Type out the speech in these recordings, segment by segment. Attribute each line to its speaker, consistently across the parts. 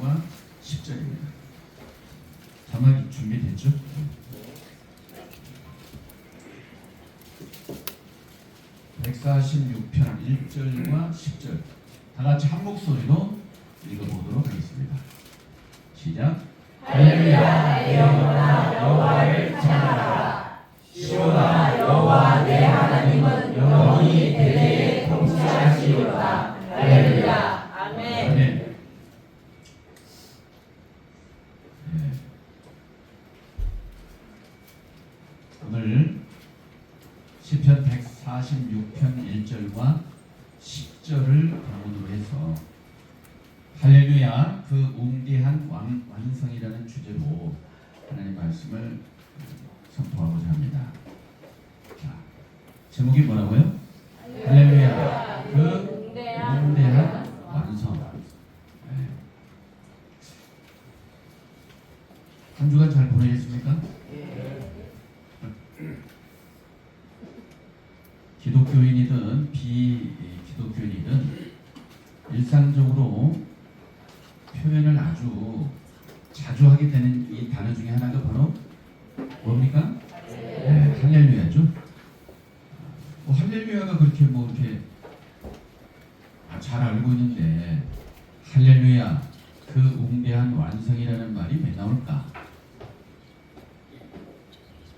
Speaker 1: 1절과 10절입니다. 자막이 준비됐죠? 146편 1절과 10절 다 같이 한 목소리로 읽어보도록 하겠습니다. 시작.
Speaker 2: 할렐루야 내 영혼아 여호와를 찬양하라. 시온아 여호와 내 하나님은 영원히 대대에 통치하시리로다. 할렐루야. 아멘.
Speaker 1: 아멘. 오늘 시편 146편 1절과 10절을 본문으로 해서 할렐루야 그 웅대한 완성이라는 주제로 하나님 말씀을 선포하고자 합니다. 자, 제목이 뭐라고요? 할렐루야 그 웅대한 완성. 네. 한 주간 잘 보내셨습니까? 기독교인이든 비기독교인이든 일상적으로 표현을 아주 자주 하게 되는 이 단어 중에 하나가 바로 뭡니까? 네, 할렐루야죠. 할렐루야가 그렇게 이렇게 잘 알고 있는데 할렐루야 그 웅대한 완성이라는 말이 왜 나올까?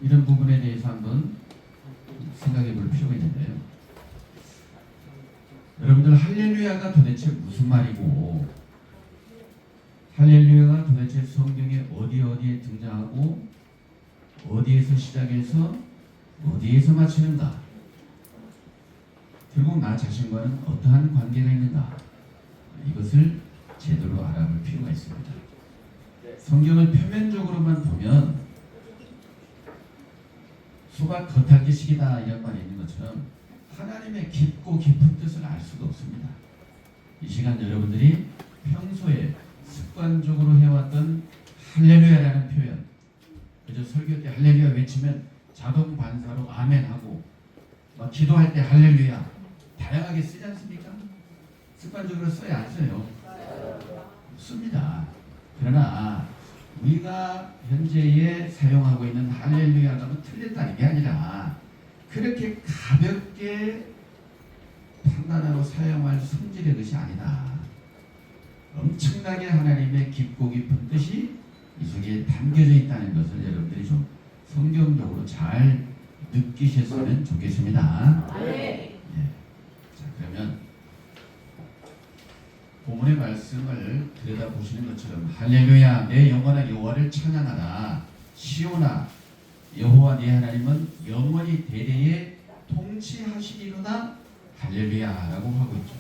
Speaker 1: 이런 부분에 대해서 한번 생각해 볼 필요가 있는데요. 여러분들 할렐루야가 도대체 무슨 말이고 할렐루야가 도대체 성경에 어디에 등장하고 어디에서 시작해서 어디에서 마치는가? 결국 나 자신과는 어떠한 관계가 있는가? 이것을 제대로 알아볼 필요가 있습니다. 성경을 표면적으로만 보면 소가 겉핥기식이다 이런 말이 있는 것처럼 하나님의 깊고 깊은 뜻을 알 수가 없습니다. 이 시간 여러분들이 평소에 습관적으로 해왔던 할렐루야라는 표현, 그저 설교 때 할렐루야 외치면 자동 반사로 아멘하고 막 기도할 때 할렐루야 다양하게 쓰지 않습니까? 습관적으로 써야 안 써요? 씁니다. 그러나 우리가 현재에 사용하고 있는 할렐루야가 틀렸다는 게 아니라 그렇게 가볍게 판단하고 사용할 성질의 것이 아니다. 엄청나게 하나님의 깊고 깊은 뜻이 이 속에 담겨져 있다는 것을 여러분들이 좀 성경적으로 잘 느끼셨으면 좋겠습니다.
Speaker 2: 네.
Speaker 1: 자, 그러면 본문의 말씀을 들여다보시는 것처럼 할렐루야 내 영혼아 여호와를 찬양하라. 시온아 여호와 네 하나님은 영원히 대대에 통치하시리로다. 할렐루야라고 하고 있죠.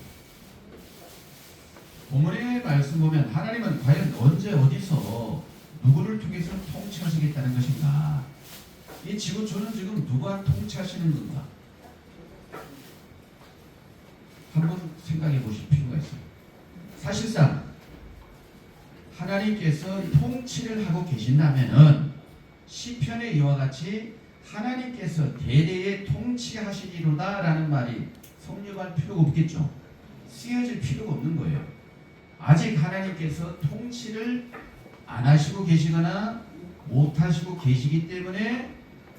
Speaker 1: 본문의 말씀 보면 하나님은 과연 언제 어디서 누구를 통해서 통치하시겠다는 것인가? 이 지구촌은 지금 누가 통치하시는 건가? 한번 생각해 보실 필요가 있어요. 사실상 하나님께서 통치를 하고 계신다면은 시편에 이와 같이 하나님께서 대대에 통치하시리로다 라는 말이 성립할 필요가 없겠죠. 쓰여질 필요가 없는 거예요. 아직 하나님께서 통치를 안 하시고 계시거나 못 하시고 계시기 때문에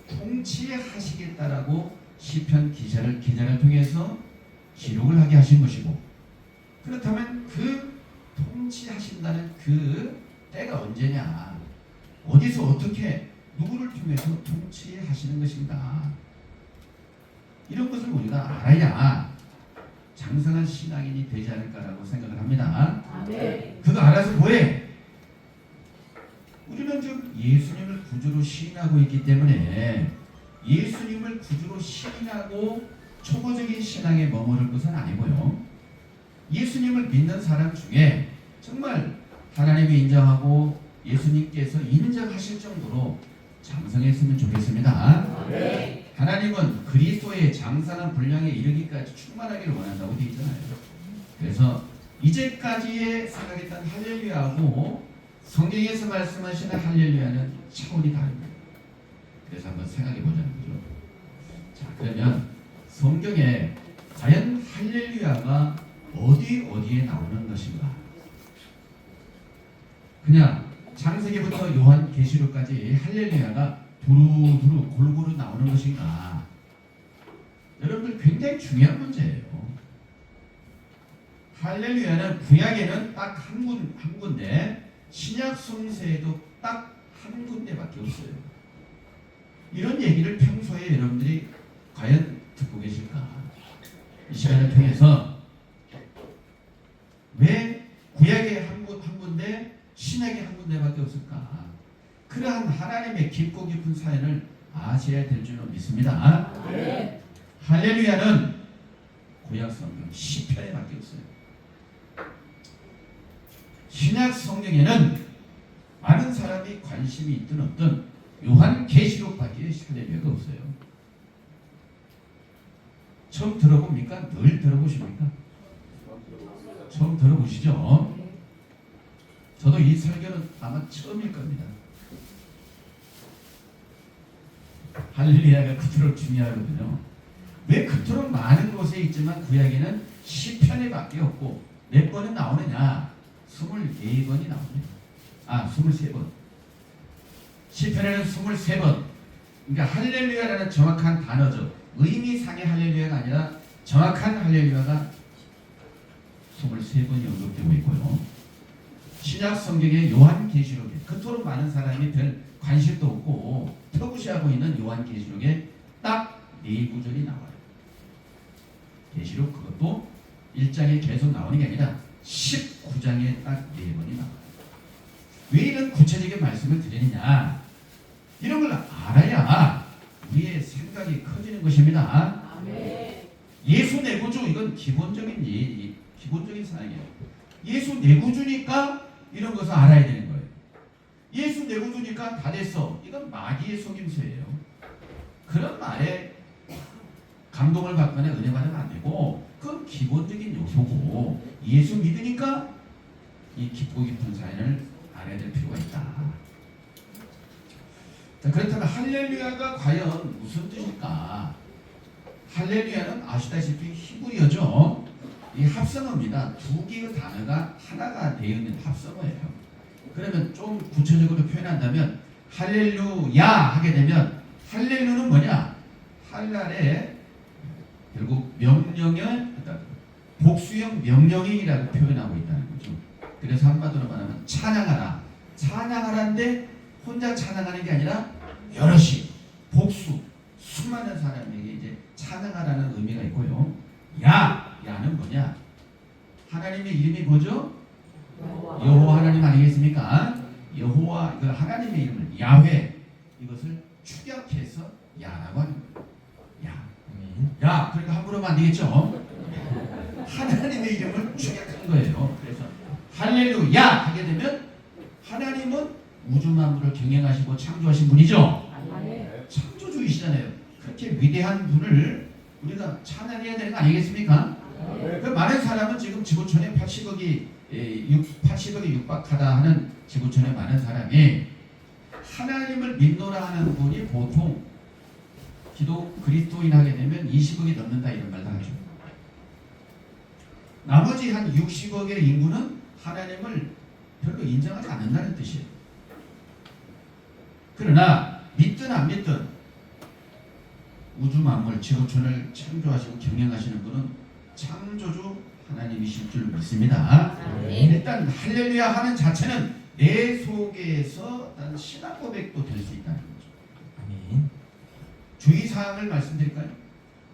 Speaker 1: 통치하시겠다라고 시편 기자를 통해서 기록을 하게 하신 것이고, 그렇다면 그 통치하신다는 그 때가 언제냐, 어디서 어떻게 누구를 통해서 통치하시는 것인가, 이런 것을 우리가 알아야 장성한 신앙인이 되지 않을까라고 생각을 합니다.
Speaker 2: 네.
Speaker 1: 그거 알아서 뭐해? 우리는 지금 예수님을 구주로 시인하고 있기 때문에 예수님을 구주로 시인하고 초보적인 신앙에 머무를 것은 아니고요. 예수님을 믿는 사람 중에 정말 하나님이 인정하고 예수님께서 인정하실 정도로 장성했으면 좋겠습니다.
Speaker 2: 네.
Speaker 1: 하나님은 그리스도의 장성한 분량에 이르기까지 충만하기를 원한다고 되어 있잖아요. 그래서 이제까지의 생각했던 할렐루야하고 성경에서 말씀하시는 할렐루야는 차원이 다릅니다. 그래서 한번 생각해 보자는 거죠. 자, 그러면 성경에 과연 할렐루야가 어디에 나오는 것인가? 그냥 창세기부터 요한계시록까지 할렐루야가 두루두루 골고루 나오는 것인가? 여러분들 굉장히 중요한 문제예요. 할렐루야는 구약에는 딱 한 군데, 신약 성서에도 딱 한 군데밖에 없어요. 이런 얘기를 평소에 여러분들이 과연 듣고 계실까? 이 시간을 통해서 왜 구약에 한 군데, 신약에 한 군데밖에 없을까? 그러한 하나님의 깊고 깊은 사연을 아셔야 될 줄로 믿습니다.
Speaker 2: 네.
Speaker 1: 할렐루야는 구약 성경 시편에밖에 없어요. 신약 성경에는 많은 사람이 관심이 있든 없든 요한계시록밖에 할렐루야가 없어요. 처음 들어봅니까? 늘 들어보십니까? 처음 들어보시죠? 저도 이 설교는 아마 처음일 겁니다. 할렐루야가 그토록 중요하거든요. 왜 그토록 많은 곳에 있지만 구약에는 시편에밖에 없고 몇 번은 나오느냐? 24번이 나옵니다. 23번. 시편에는 23번. 그러니까 할렐루야라는 정확한 단어죠. 의미상의 할렐루야가 아니라 정확한 할렐루야가 23번이 언급되고 있고요. 신약 성경의 요한계시록에 그토록 많은 사람이 별 관심도 없고 터부시하고 있는 요한계시록에 딱 4구절이 나와요. 계시록 그것도 1장에 계속 나오는 게 아니라 19장에 딱 4번이 나와요. 왜 이런 구체적인 말씀을 드리느냐? 이런 걸 알아야 우리의 생각이 커지는 것입니다.
Speaker 2: 아멘.
Speaker 1: 예수 내구주, 이건 기본적인 사항이에요. 예수 내구주니까 이런 것을 알아야 되는 거예요. 예수 내구주니까 다 됐어. 이건 마귀의 속임수예요. 그런 말에 감동을 받거나 은혜 받으면 안 되고, 그건 기본적인 요소고, 예수 믿으니까 이 깊고 깊은 사연을 알아야 될 필요가 있다. 자, 그렇다면 할렐루야가 과연 무슨 뜻일까? 할렐루야는 아시다시피 히브리어죠. 이 합성어입니다. 두 개의 단어가 하나가 되어 있는 합성어예요. 그러면 좀 구체적으로 표현한다면 할렐루야 하게 되면, 할렐루는 뭐냐? 할랄의 결국 명령의 복수형 명령이라고 표현하고 있다는 거죠. 그래서 한마디로 말하면 찬양하라. 찬양하라인데 혼자 찬양하는 게 아니라 여럿이, 복수, 수많은 사람에게 이제 찬양하라는 의미가 있고요. 야는 뭐냐? 하나님의 이름이 뭐죠? 여호와 하나님 아니겠습니까? 여호와, 그 하나님의 이름을 야훼, 이것을 축약해서 야라고 하는 거예요. 야, 그러니까 함부로 하면 안 되겠죠? 하나님의 이름을 축약한 거예요. 그래서 할렐루야 하게 되면 하나님은 우주 만물을 경영하시고 창조하신 분이죠. 창조주이시잖아요. 그렇게 위대한 분을 우리가 찬양해야 되는 거 아니겠습니까? 그 많은 사람은 지금 지구촌에 80억이 육박하다 하는 지구촌에 많은 사람이 하나님을 믿노라 하는 분이 보통 기도 그리스도인 하게 되면 20억이 넘는다 이런 말도 하죠. 나머지 한 60억의 인구는 하나님을 별로 인정하지 않는다는 뜻이에요. 그러나 믿든 안 믿든 우주 만물 지구촌을 창조하시고 경영하시는 분은 창조주 하나님이실 줄 믿습니다. 일단 할렐루야 하는 자체는 내 속에서 어떤 신앙 고백도 될 수 있다는 거죠. 주의사항을 말씀드릴까요?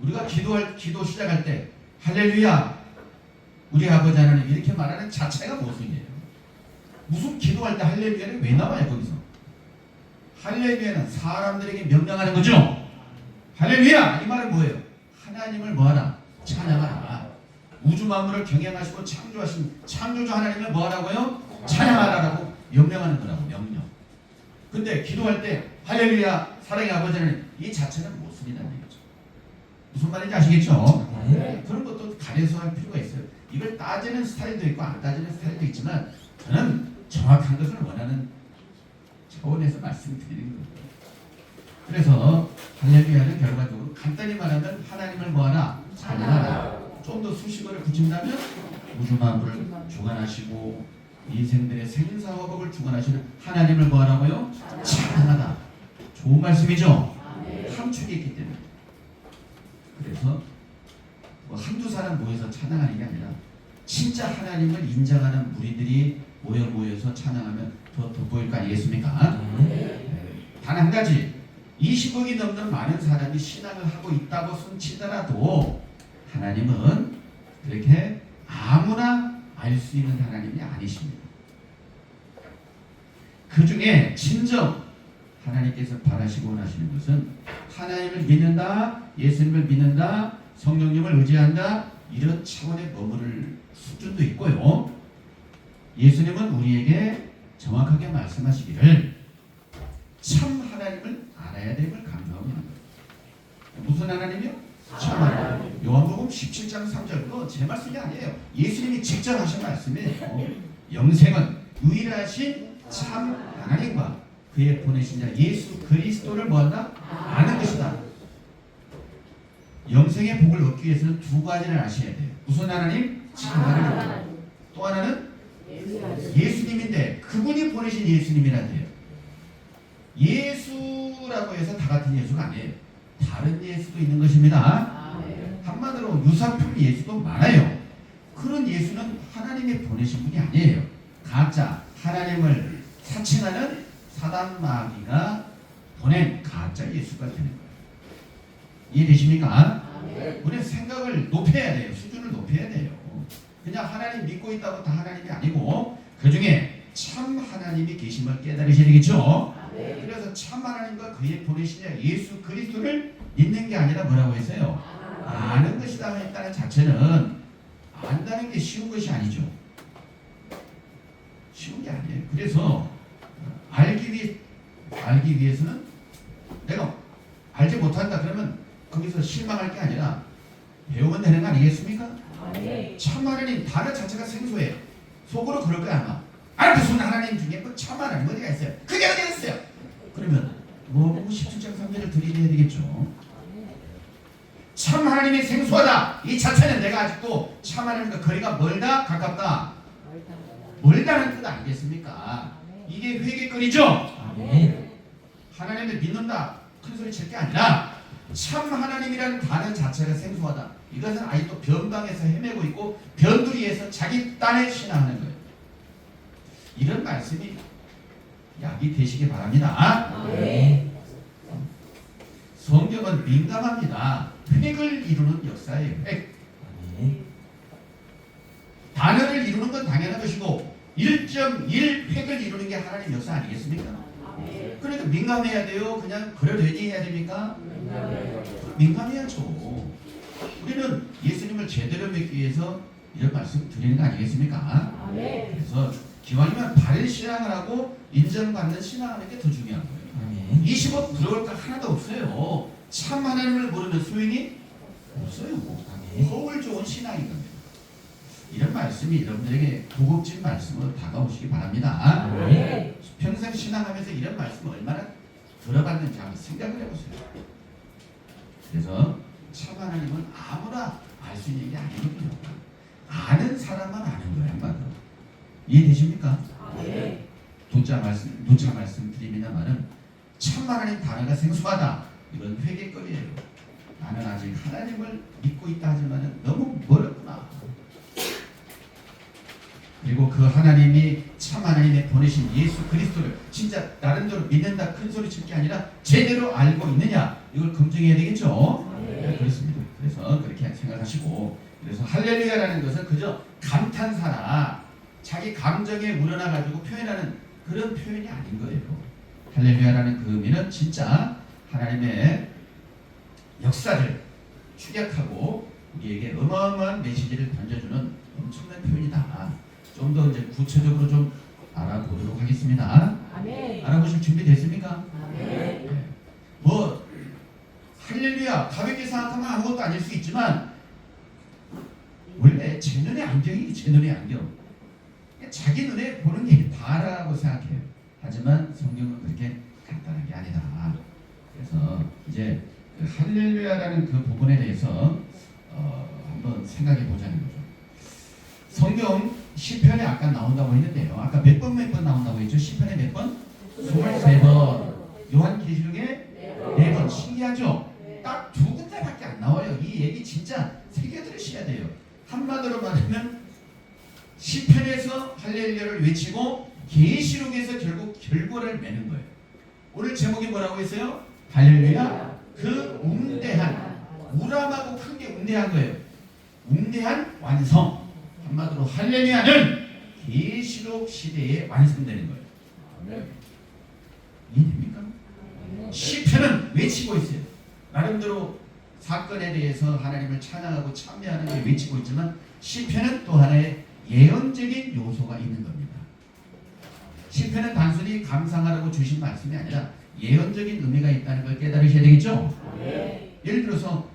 Speaker 1: 우리가 기도 시작할 때 할렐루야 우리 아버지 하나님 이렇게 말하는 자체가 모순이에요. 무슨 기도할 때 할렐루야는 왜 나와요 거기서? 할렐루야는 사람들에게 명령하는 거죠. 할렐루야 이 말은 뭐예요? 하나님을 뭐하라? 찬양하라. 우주 만물을 경영하시고 창조하신 창조주 하나님을 뭐하라고요? 찬양하라라고 명령하는 거라고. 명령. 근데 기도할 때 할렐루야 사랑의 아버지 하나님 이 자체는 모순이라는 얘기죠. 무슨 말인지 아시겠죠?
Speaker 2: 네.
Speaker 1: 그런 것도 가려서 할 필요가 있어요. 이걸 따지는 스타일도 있고 안 따지는 스타일도 있지만 저는 정확한 것을 원하는 차원에서 말씀드리는 거예요. 그래서 할렐루야는 결과적으로 간단히 말하면 하나님을 뭐하라? 찬양하라. 좀 더 수식어를 붙인다면 우주 만물을 주관하시고 인생들의 생사화복을 주관하시는 하나님을 뭐하라고요? 찬양하다. 좋은 말씀이죠? 함축이 있기 때문에. 그래서 뭐 한두 사람 모여서 찬양하는 게 아니라 진짜 하나님을 인정하는 무리들이 모여서 찬양하면 더 돋보일 거 아니겠습니까? 단 한 가지, 20억이 넘는 많은 사람이 신앙을 하고 있다고 손치더라도 하나님은 그렇게 아무나 알 수 있는 하나님이 아니십니다. 그 중에 진정 하나님께서 바라시고 원하시는 것은 하나님을 믿는다, 예수님을 믿는다, 성령님을 의지한다, 이런 차원에 머무를 수준도 있고요. 예수님은 우리에게 정확하게 말씀하시기를 참 하나님을 알아야 됨을 강조하고 있는 거예요. 무슨 하나님이요? 참 하나님. 요한복음 17장 3절, 그거 제 말씀이 아니에요. 예수님이 직접 하신 말씀이에요. 영생은 유일하신 참 하나님과 그의 보내신 자 예수 그리스도를 뭐한다? 아는 것이다. 영생의 복을 얻기 위해서는 두 가지를 아셔야 돼요. 무슨 하나님? 참 하나님. 또 하나는 예수님인데 그분이 보내신 예수님이라 돼요. 예수라고 해서 다 같은 예수가 아니에요. 다른 예수도 있는 것입니다. 한마디로 유사품 예수도 많아요. 그런 예수는 하나님이 보내신 분이 아니에요. 가짜 하나님을 사칭하는 사단 마귀가 보낸 가짜 예수가 되는 거예요. 이해되십니까? 우리는 생각을 높여야 돼요. 수준을 높여야 돼요. 그냥 하나님 믿고 있다고 다 하나님이 아니고 그 중에 참 하나님이 계심을 깨달으셔야 되겠죠. 그래서 참 하나님과 그의 보내신 예수 그리스도를 믿는 게 아니라 뭐라고 했어요? 아는 것이다 했다는 자체는 안다는 게 쉬운 것이 아니죠. 쉬운 게 아니에요. 그래서 알기 위해서는 내가 알지 못한다 그러면 거기서 실망할 게 아니라 배우면 되는 거 아니겠습니까? 참 하나님 단어 자체가 생소해요. 속으로 그럴 거야 아마. 아니 무슨 하나님 중에 뭐 참 하나님 어디가 있어요? 그게 어디가 있어요? 그러면 뭐 17장 3절을 들이대야 되겠죠. 참 하나님이 생소하다. 이 자체는 내가 아직도 참 하나님과 거리가 멀다 가깝다. 멀다는 뜻 아니겠습니까? 이게 회개거리죠. 하나님을 믿는다 큰 소리 칠 게 아니라 참 하나님이라는 단어 자체가 생소하다. 이것은 아직도 변방에서 헤매고 있고 변두리에서 자기 딴에 신앙하는 거예요. 이런 말씀이 약이 되시기 바랍니다. 성경은 민감합니다. 획을 이루는 역사예요. 획. 단어를 이루는 건 당연한 것이고 1.1 획을 이루는 게 하나님 역사 아니겠습니까? 그러니까 민감해야 돼요? 그냥 그러려니 해야 됩니까? 민감해야죠. 우리는 예수님을 제대로 믿기 위해서 이런 말씀 드리는 거 아니겠습니까? 그래서 기왕이면 바른 신앙을 하고 인정받는 신앙하는 게 더 중요한 거예요. 20억 부러울 거 하나도 없어요. 참 하나님을 모르는 소인이 없어요. 허울 좋은 신앙인 겁니다. 이런 말씀이 여러분들에게 고급진 말씀으로 다가오시기 바랍니다. 평생 신앙하면서 이런 말씀을 얼마나 들어봤는지 한번 생각을 해보세요. 그래서 참 하나님은 아무나 알 수 있는 게 아니거든요. 아는 사람만 아는 거예요. 한마디로. 이해되십니까? 도자 말씀 드립니다만은 참 하나님 단어가 생소하다. 이건 회개거리예요. 나는 아직 하나님을 믿고 있다 하지만 너무 멀었구나. 그리고 그 하나님이 참 하나님의 보내신 예수 그리스도를 진짜 나름대로 믿는다 큰 소리 칠 게 아니라 제대로 알고 있느냐 이걸 검증해야 되겠죠. 네, 그렇습니다. 그래서 그렇게 생각하시고 그래서 할렐루야라는 것은 그저 감탄사나 자기 감정에 우러나가지고 표현하는 그런 표현이 아닌 거예요. 할렐루야라는 그 의미는 진짜 하나님의 역사를 축약하고 우리에게 어마어마한 메시지를 던져주는 엄청난 표현이다. 좀 더 이제 구체적으로 좀 알아보도록 하겠습니다. 알아보실 준비 됐습니까? 네. 뭐 할렐루야 가볍게 생각하면 아무것도 아닐 수 있지만 원래 제 눈의 안경이 제 눈의 안경. 자기 눈에 보는 게 다라고 생각해요. 하지만 성경은 그렇게 간단한 게 아니다. 그래서 이제 그 할렐루야라는 그 부분에 대해서 한번 생각해 보자는 거죠. 성경 시편에 아까 나온다고 했는데요. 아까 몇 번 나온다고 했죠? 시편에 몇 번? 23번. 요한계시록에 4번. 신기하죠? 딱 두 군데밖에 안 나와요. 이 얘기 진짜 새겨 들으셔야 돼요. 한마디로 말하면 시편에서 할렐루야를 외치고 계시록에서 결국 결과를 매는 거예요. 오늘 제목이 뭐라고 했어요? 할렐루야 그 웅대한, 우람하고 큰 게 웅대한 거예요. 웅대한 완성. 한마디로 할렐루야는 계시록 시대에 완성되는 거예요. 이해됩니까? 시편은 외치고 있어요. 나름대로 사건에 대해서 하나님을 찬양하고 참여하는 걸 외치고 있지만 시편은 또 하나의 예언적인 요소가 있는 겁니다. 시편은 단순히 감상하라고 주신 말씀이 아니라 예언적인 의미가 있다는 걸 깨달으셔야 되겠죠?
Speaker 2: 네.
Speaker 1: 예를 들어서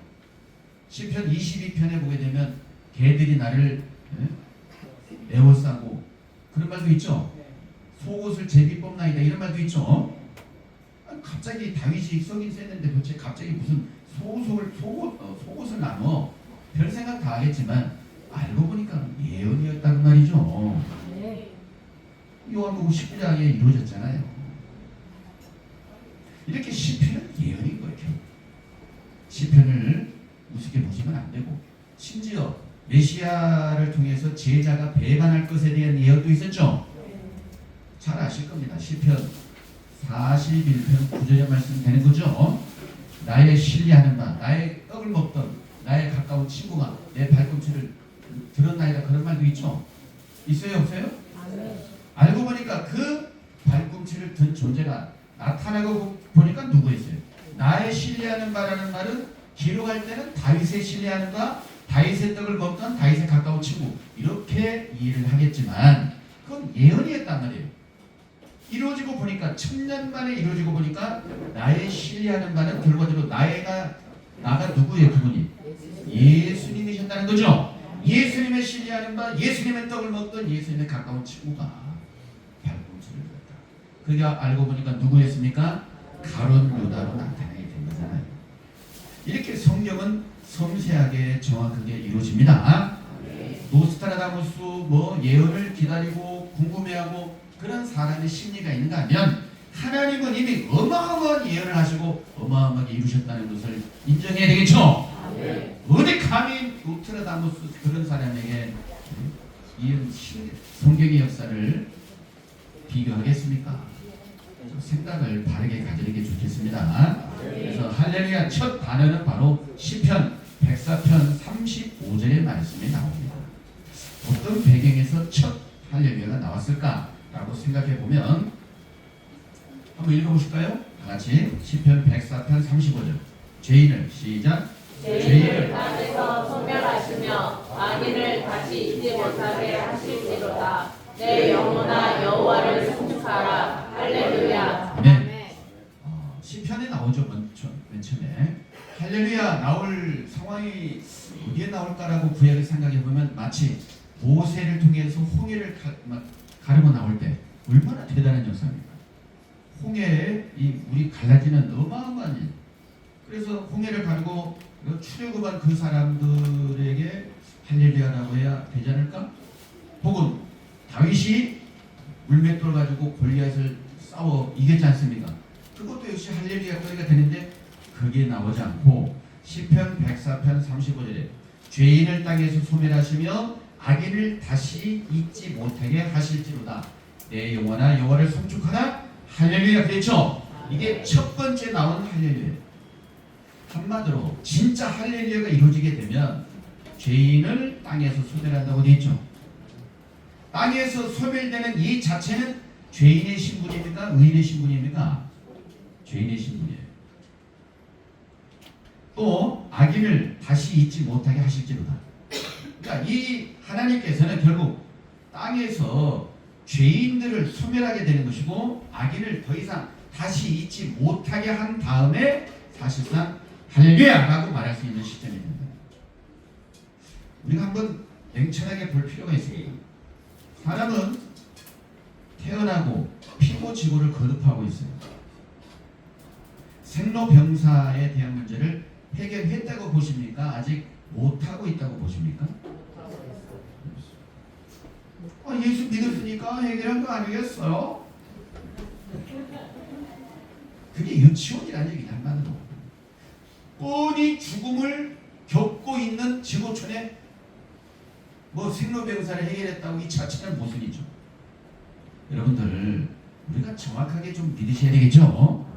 Speaker 1: 시편 22편에 보게 되면 개들이 나를 에워싸고 그런 말도 있죠. 속옷을 제비 뽑나이다 이런 말도 있죠. 갑자기 다윗이 썩인 쎘는데 도대체 갑자기 무슨 속옷을 나눠 별 생각 다 하겠지만 알고 보니까 예언이었다는 말이죠.
Speaker 2: 네.
Speaker 1: 요한복음 19장에 이루어졌잖아요. 이렇게 시편은 예언인 거예요. 시편을 우습게 보시면 안 되고 심지어 메시아를 통해서 제자가 배반할 것에 대한 예언도 있었죠. 잘 아실 겁니다. 시편 41편 9절의 말씀 되는 거죠. 나의 신뢰하는 바, 나의 떡을 먹던 나의 가까운 친구가 내 발꿈치를 들었나이다 그런 말도 있죠. 있어요 없어요? 알고 보니까 그 발꿈치를 든 존재가 나타나고 보니까 누구였어요? 나의 신뢰하는 바라는 말은 기록할 때는 다윗의 신뢰하는 바, 다윗의 떡을 먹던 다윗의 가까운 친구 이렇게 이해를 하겠지만 그건 예언이었단 말이에요. 이루어지고 보니까 1000년 만에 이루어지고 보니까 나의 신뢰하는 바는 결과적으로 나가 누구예요? 그분이 예수님이셨다는 거죠. 예수님의 신뢰하는 바, 예수님의 떡을 먹던 예수님의 가까운 친구가 발꿈치를 들었다. 그게 알고 보니까 누구였습니까? 가룟 유다로 나타나게 된 거잖아요. 이렇게 성경은 섬세하게 정확하게 이루어집니다. 노스트라다무스 예언을 기다리고 궁금해하고 그런 사람의 심리가 있는가 하면 하나님은 이미 어마어마한 예언을 하시고 어마어마하게 이루셨다는 것을 인정해야 되겠죠. 어디 감히 노스트라다무스 그런 사람에게 이 성경의 역사를 비교하겠습니까? 생각을 바르게 가지는 게 좋겠습니다. 그래서 할렐루야 첫 단어는 바로 시편 104편 35절의 말씀이 나옵니다. 어떤 배경에서 첫 할렐루야가 나왔을까? 라고 생각해 보면 한번 읽어보실까요? 다 같이 시편 104편 35절 죄인을 시작
Speaker 2: 죄인을 땅에서 소멸하시며 악인을 다시 잊지 못하게 하실지로다. 내 영혼아 여호와를 송축하라. 할렐루야.
Speaker 1: 네. 시편에 나오죠. 맨 처음에 할렐루야 나올 상황이 어디에 나올까라고 구약을 생각해 보면 마치 모세를 통해서 홍해를 가르고 나올 때 얼마나 대단한 역사입니까? 홍해에 이 물이 갈라지는 어마어마한 일. 그래서 홍해를 가르고 출애굽한 그 사람들에게 할렐루야라고 해야 되지 않을까? 혹은 다윗이 물맷돌 가지고 골리앗을 싸워 이겼지 않습니까? 그것도 역시 할렐루야 거리가 되는데 그게 나오지 않고 시편 104편 35절에 죄인을 땅에서 소멸하시며 악인을 다시 잊지 못하게 하실지로다. 내 영혼아 여호와를 송축하라. 할렐루야 그랬죠? 이게 첫 번째 나온 할렐루야. 한마디로 진짜 할렐루야가 이루어지게 되면 죄인을 땅에서 소멸한다고 되어 있죠. 땅에서 소멸되는 이 자체는 죄인의 신분입니까? 의인의 신분입니까? 죄인의 신분이에요. 또 악인을 다시 잊지 못하게 하실지로다. 그러니까 이 하나님께서는 결국 땅에서 죄인들을 소멸하게 되는 것이고 악인을 더 이상 다시 잊지 못하게 한 다음에 사실상 할렐루야라고 말할 수 있는 시점입니다. 우리가 한번 냉철하게 볼 필요가 있습니다. 사람은 태어나고 피고 지고를 거듭하고 있어요. 생로병사에 대한 문제를 해결했다고 보십니까? 아직 못하고 있다고 보십니까? 예수 믿었으니까 해결한 거 아니겠어요? 그게 유치원이라는 얘기다 한마디로. 뻔히 죽음을 겪고 있는 지구촌에 뭐 생로병사를 해결했다고 이 자체는 모순이죠. 여러분들 우리가 정확하게 좀 믿으셔야 되겠죠?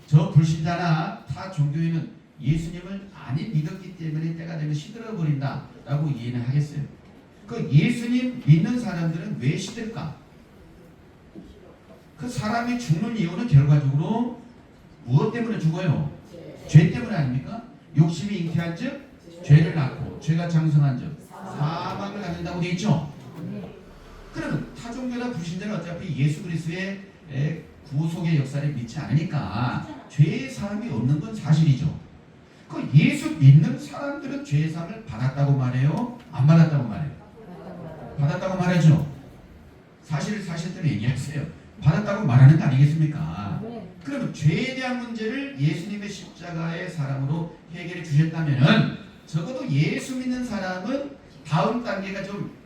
Speaker 1: 저 불신자나 타 종교인은 예수님을 많이 믿었기 때문에 때가 되면 시들어 버린다라고 이해는 하겠어요. 그 예수님 믿는 사람들은 왜 시들까? 그 사람이 죽는 이유는 결과적으로 무엇 때문에 죽어요? 죄 때문에 아닙니까? 욕심이 잉태한 즉 죄를 낳고 죄가 장성한 즉 사망을 갖는다고 되어 있죠. 그러면 타종교나 불신자는 어차피 예수 그리스도의 구속의 역사를 믿지 않으니까 죄의 사함이 없는 건 사실이죠. 그 예수 믿는 사람들은 죄의 사함을 받았다고 말해요? 안 받았다고 말해요? 받았다고 말하죠. 사실을 사실대로 얘기하세요. 받았다고 말하는 거 아니겠습니까? 그러면 죄에 대한 문제를 예수님의 십자가의 사랑으로 해결해 주셨다면은 적어도 예수 믿는 사람은 다음 단계가 좀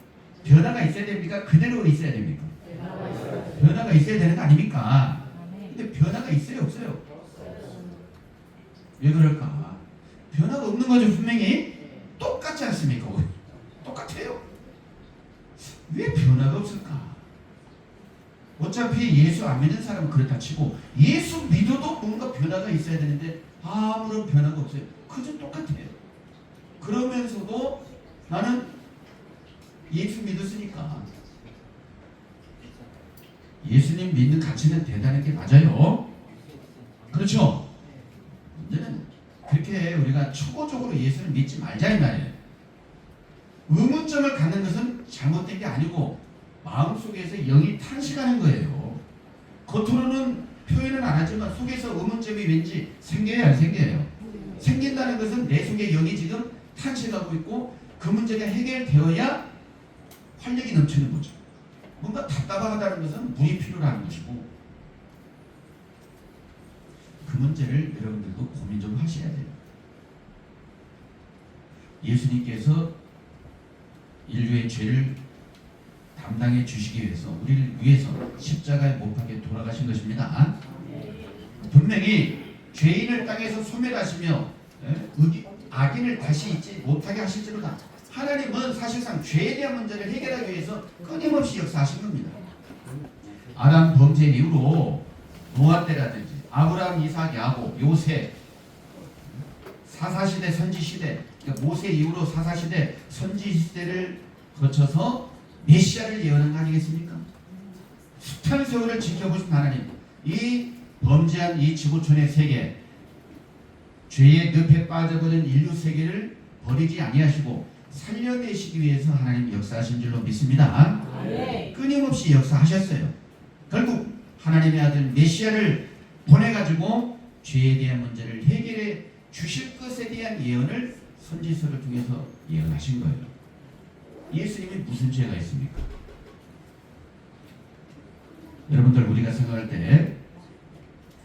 Speaker 1: 변화가 있어야 됩니까? 그대로 있어야 됩니까? 변화가 있어야 되는 거 아닙니까? 근데 변화가 있어요, 없어요? 왜 그럴까? 변화가 없는 거죠. 분명히 똑같지 않습니까? 똑같아요. 왜 변화가 없을까? 어차피 예수 안 믿는 사람은 그렇다 치고 예수 믿어도 뭔가 변화가 있어야 되는데 아무런 변화가 없어요. 그저 똑같아요. 그러면서도 나는 예수 믿었으니까 예수님 믿는 가치는 대단한 게 맞아요. 그렇죠? 문제는 그렇게 우리가 초보적으로 예수를 믿지 말자 이 말이에요. 의문점을 갖는 것은 잘못된 게 아니고 마음속에서 영이 탄식하는 거예요. 겉으로는 표현은 안 하지만 속에서 의문점이 왠지 생겨요, 안 생겨요? 생긴다는 것은 내 속에 영이 지금 탄식하고 있고 그 문제가 해결되어야 활력이 넘치는 거죠. 뭔가 답답하다는 것은 물이 필요라는 것이고 그 문제를 여러분들도 고민 좀 하셔야 돼요. 예수님께서 인류의 죄를 담당해 주시기 위해서 우리를 위해서 십자가에 못 박혀 돌아가신 것입니다. 분명히 죄인을 땅에서 소멸하시며 악인을 다시 잊지 못하게 하실지로다. 하나님은 사실상 죄에 대한 문제를 해결하기 위해서 끊임없이 역사하신 겁니다. 아담 범죄 이후로 노아 때라든지 아브라함, 이삭, 야곱, 요셉 사사시대, 선지시대, 그러니까 모세 이후로 사사시대, 선지시대를 거쳐서 메시아를 예언한 거 아니겠습니까? 숱한 세월을 지켜보신 하나님, 이 범죄한 이 지구촌의 세계, 죄의 늪에 빠져버린 인류 세계를 버리지 아니하시고 살려내시기 위해서 하나님 역사하신 줄로 믿습니다. 끊임없이 역사하셨어요. 결국 하나님의 아들 메시아를 보내가지고 죄에 대한 문제를 해결해 주실 것에 대한 예언을 선지서를 통해서 예언하신 거예요. 예수님이 무슨 죄가 있습니까? 여러분들 우리가 생각할 때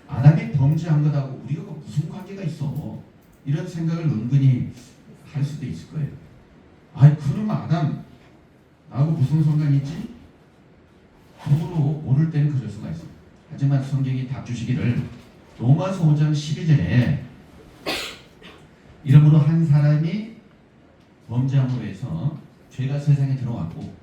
Speaker 1: 아담이 범죄한 것하고 우리가 무슨 관계가 있어? 이런 생각을 은근히 할 수도 있을 거예요. 아이 그놈 아담 나하고 무슨 상관이 있지? 속으로 모를 때는 그럴 수가 있어요. 하지만 성경이 답 주시기를 로마서 5장 12절에 이러므로 한 사람이 범죄함으로 해서 죄가 세상에 들어왔고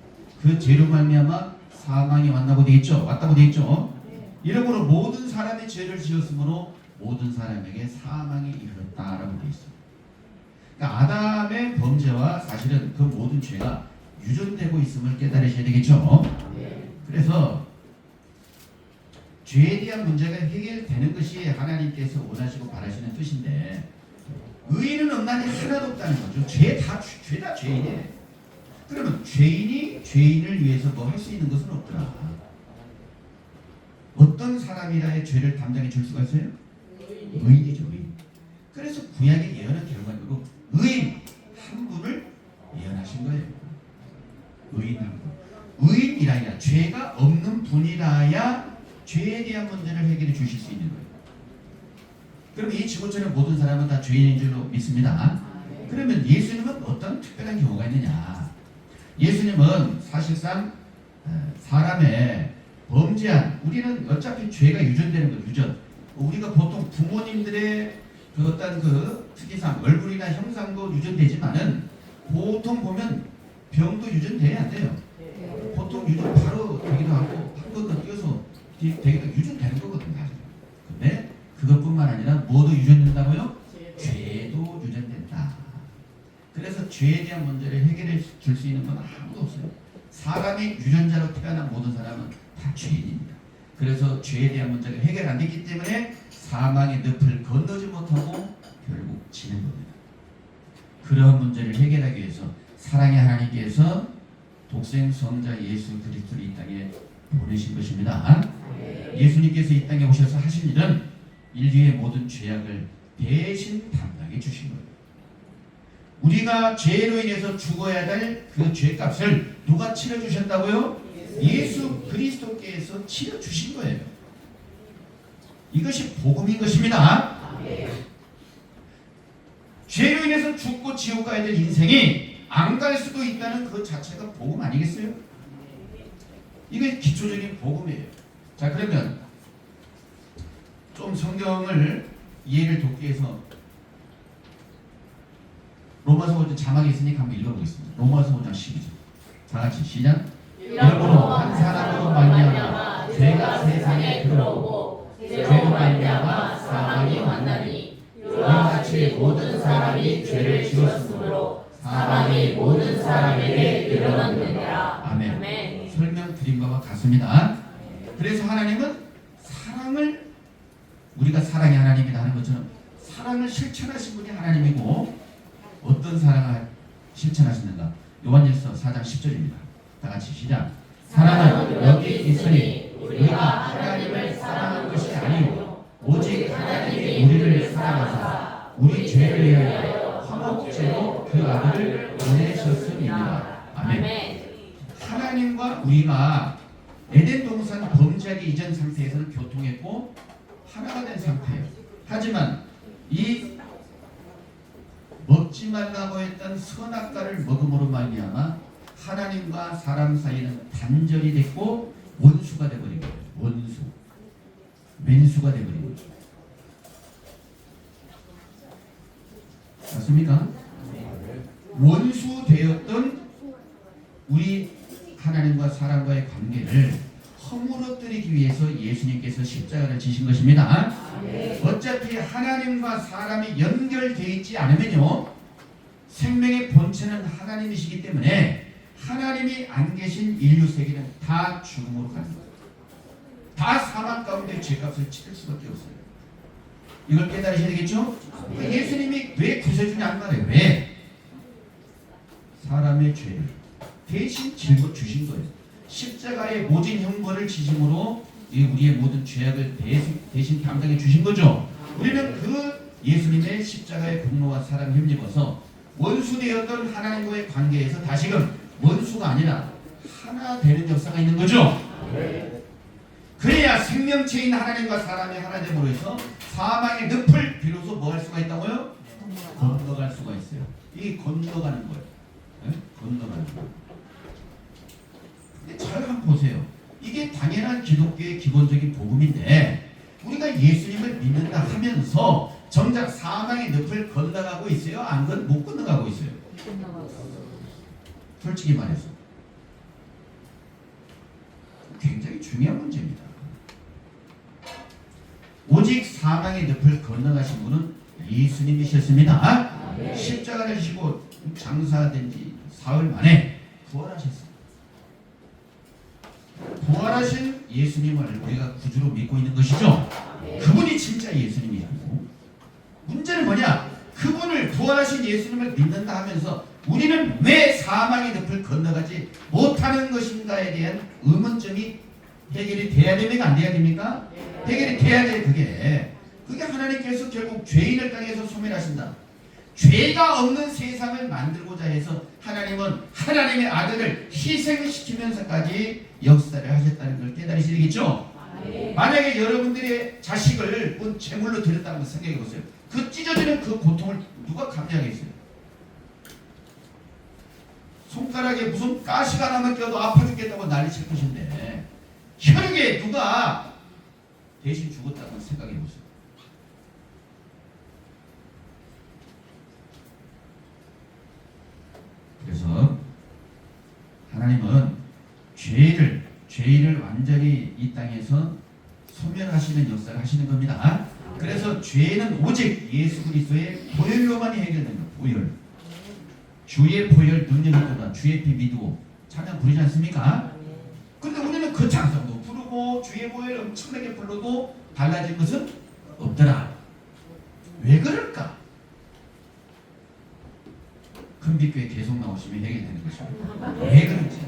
Speaker 1: 그 죄로 말미암아 사망이 왔다고 되어 있죠. 이러므로 모든 사람이 죄를 지었으므로 모든 사람에게 사망이 이르렀다라고 되어 있어요. 그러니까 아담의 범죄와 사실은 그 모든 죄가 유전되고 있음을 깨달으셔야 되겠죠. 그래서 죄에 대한 문제가 해결되는 것이 하나님께서 원하시고 바라시는 뜻인데 의인은 없나니 하나도 없다는 거죠. 죄다 죄인이에요. 그러면 죄인이 죄인을 위해서 뭐 할 수 있는 것은 없더라. 어떤 사람이라의 죄를 담당해 줄 수가 있어요? 의인이죠. 의인. 그래서 구약의 예언은 결과적으로 의인 한 분을 예언하신 거예요. 의인 한 분. 의인이라야 죄가 없는 분이라야 죄에 대한 문제를 해결해 주실 수 있는 거예요. 그럼 이 지구촌의 모든 사람은 다 죄인인 줄로 믿습니다. 그러면 예수님은 어떤 특별한 경우가 있느냐? 예수님은 사실상 사람의 범죄한 우리는 어차피 죄가 유전되는 거 유전. 우리가 보통 부모님들의 그 어떤 그 특이상 얼굴이나 형상도 유전되지만은 보통 보면 병도 유전돼야 안 돼요. 보통 유전 바로 되기도 하고 한 번 더 뛰어서 되기도 유전되는 거거든요. 근데 그것뿐만 아니라 뭐도 유전된다고요? 죄도 유전된다. 그래서 죄에 대한 문제를 해결해 줄 수 있는 건 아무도 없어요. 사람이 유전자로 태어난 모든 사람은 다 죄인입니다. 그래서 죄에 대한 문제가 해결 안 됐기 때문에 사망의 늪을 건너지 못하고 결국 지는 겁니다. 그러한 문제를 해결하기 위해서 사랑의 하나님께서 독생 성자 예수 그리스도를 이 땅에 보내신 것입니다. 예수님께서 이 땅에 오셔서 하신 일은 인류의 모든 죄악을 대신 담당해 주신 거예요. 우리가 죄로 인해서 죽어야 될 그 죄값을 누가 치러주셨다고요? 예수 그리스도께서 치러주신 거예요. 이것이 복음인 것입니다. 죄로 인해서 죽고 지옥 가야 될 인생이 안 갈 수도 있다는 그 자체가 복음 아니겠어요? 이게 기초적인 복음이에요. 자, 그러면 좀 성경을 이해를 돕기 위해서 로마서 5장 자막이 있으니까 한번 읽어보겠습니다. 로마서 5장 12절. 다 같이 시작. 이러므로 한 사람으로 말미암아 죄가 세상에 들어오고 죄로 말미암아 사망이 왔나니 이와 같이 모든 사람이 죄를 지었으므로 사망이 모든 사람에게 이르렀느니라. 아멘. 설명드린 바와 같습니다. 그래서 하나님은 사랑을 우리가 사랑의 하나님이다 하는 것처럼 사랑을 실천하신 분이 하나님이고 어떤 사랑을 실천하시는가? 요한일서 4장 10절입니다. 다 같이 시작. 사랑은 여기 있으니 우리가 하나님을 사랑한 것이 아니요 오직 하나님이 우리를 사랑하사 우리 죄를 위하여 화목제로 그 아들을 보내셨음이니라. 아멘. 하나님과 우리가 에덴 동산 범죄하기 이전 상태에서는 교통했고 하나가 된 상태예요. 하지만 이 먹지 말라고 했던 선악과를 먹음으로 말미암아 하나님과 사람 사이는 단절이 됐고 원수가 되어버린 거예요. 원수, 왼수가 되어버린 거죠. 맞습니까? 원수 되었던 우리 하나님과 사람과의 관계를 허물어뜨리기 위해서 예수님께서 십자가를 지신 것입니다. 어차피 하나님과 사람이 연결되어 있지 않으면요 생명의 본체는 하나님이시기 때문에 하나님이 안 계신 인류 세계는 다 죽음으로 가는 거예요. 다 사망 가운데 죄값을 치를 수밖에 없어요. 이걸 깨달으셔야 되겠죠? 예수님이 왜 구세주냐는 말이에요. 왜? 사람의 죄를 대신 짊어주신 거예요. 십자가의 모진 형벌을 지심으로 우리의 모든 죄악을 대신 담당해 주신 거죠. 우리는 그 예수님의 십자가의 공로와 사랑을 힘입어서 원수 되었던 하나님과의 관계에서 다시금 원수가 아니라 하나 되는 역사가 있는 거죠. 그래야 생명체인 하나님과 사람이 하나 됨으로 해서 사망의 늪을 비로소 뭐 할 수가 있다고요? 건너갈 수가 있어요. 이게 건너가는 거예요. 네? 건너가는 거예요. 근데 잘 한번 보세요. 이게 당연한 기독교의 기본적인 복음인데 우리가 예수님을 믿는다 하면서 정작 사망의 늪을 건너가고 있어요? 못 건너가고 있어요? 솔직히 말해서 굉장히 중요한 문제입니다. 오직 사망의 늪을 건너가신 분은 예수님이셨습니다. 십자가를 지시고 장사된 지 사흘 만에 부활하셨습니다. 부활하신 예수님을 우리가 구주로 믿고 있는 것이죠. 그분이 진짜 예수님이고 문제는 뭐냐? 그분을 부활하신 예수님을 믿는다 하면서 우리는 왜 사망의 늪을 건너가지 못하는 것인가에 대한 의문점이 해결이 돼야 됩니까? 안 돼야 됩니까? 해결이 돼야 돼. 그게 하나님께서 결국 죄인을 땅에서 소멸하신다. 죄가 없는 세상을 만들고자 해서 하나님은 하나님의 아들을 희생시키면서까지 역사를 하셨다는 걸 깨달으시겠죠? 만약에 여러분들의 자식을 제물로 드렸다는 걸 생각해 보세요. 그 찢어지는 그 고통을 누가 감내하겠어요? 손가락에 무슨 가시가 나면 껴도 아파 죽겠다고 난리 칠 것인데 혈육에 누가 대신 죽었다고 생각해 보세요. 그래서 하나님은 죄를 완전히 이 땅에서 소멸하시는 역사를 하시는 겁니다. 그래서 죄는 오직 예수 그리스도의 보혈로만 해결되는 거예요. 보혈. 주의 보혈 능력이 있다. 주의 피 믿고 찬양 부르지 않습니까? 근데 우리는 그 찬송도 부르고 주의 보혈 엄청나게 불러도 달라진 것은 없더라. 왜 그럴까? 큰빛교회 계속 나오시면 해결되는 것입니다. 왜 그런지.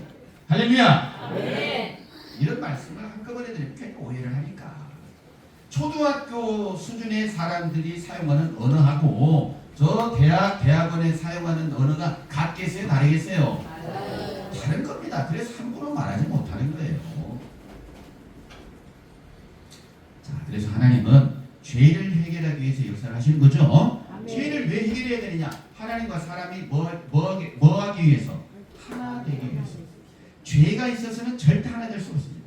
Speaker 1: 할렐루야.
Speaker 2: 아멘.
Speaker 1: 이런 말씀을 한꺼번에 드리면 꽤 오해를 하니까. 초등학교 수준의 사람들이 사용하는 언어하고 저 대학원에 사용하는 언어가 같겠어요? 다르겠어요? 다른 겁니다. 그래서 함부로 말하지 못하는 거예요. 자, 그래서 하나님은 죄를 해결하기 위해서 역사를 하시는 거죠.
Speaker 2: 아멘.
Speaker 1: 죄를 왜 해결해야 되느냐? 하나님과 사람이 뭐 하기 위해서? 하나 되기 위해서. 죄가 있어서는 절대 하나 될 수 없습니다.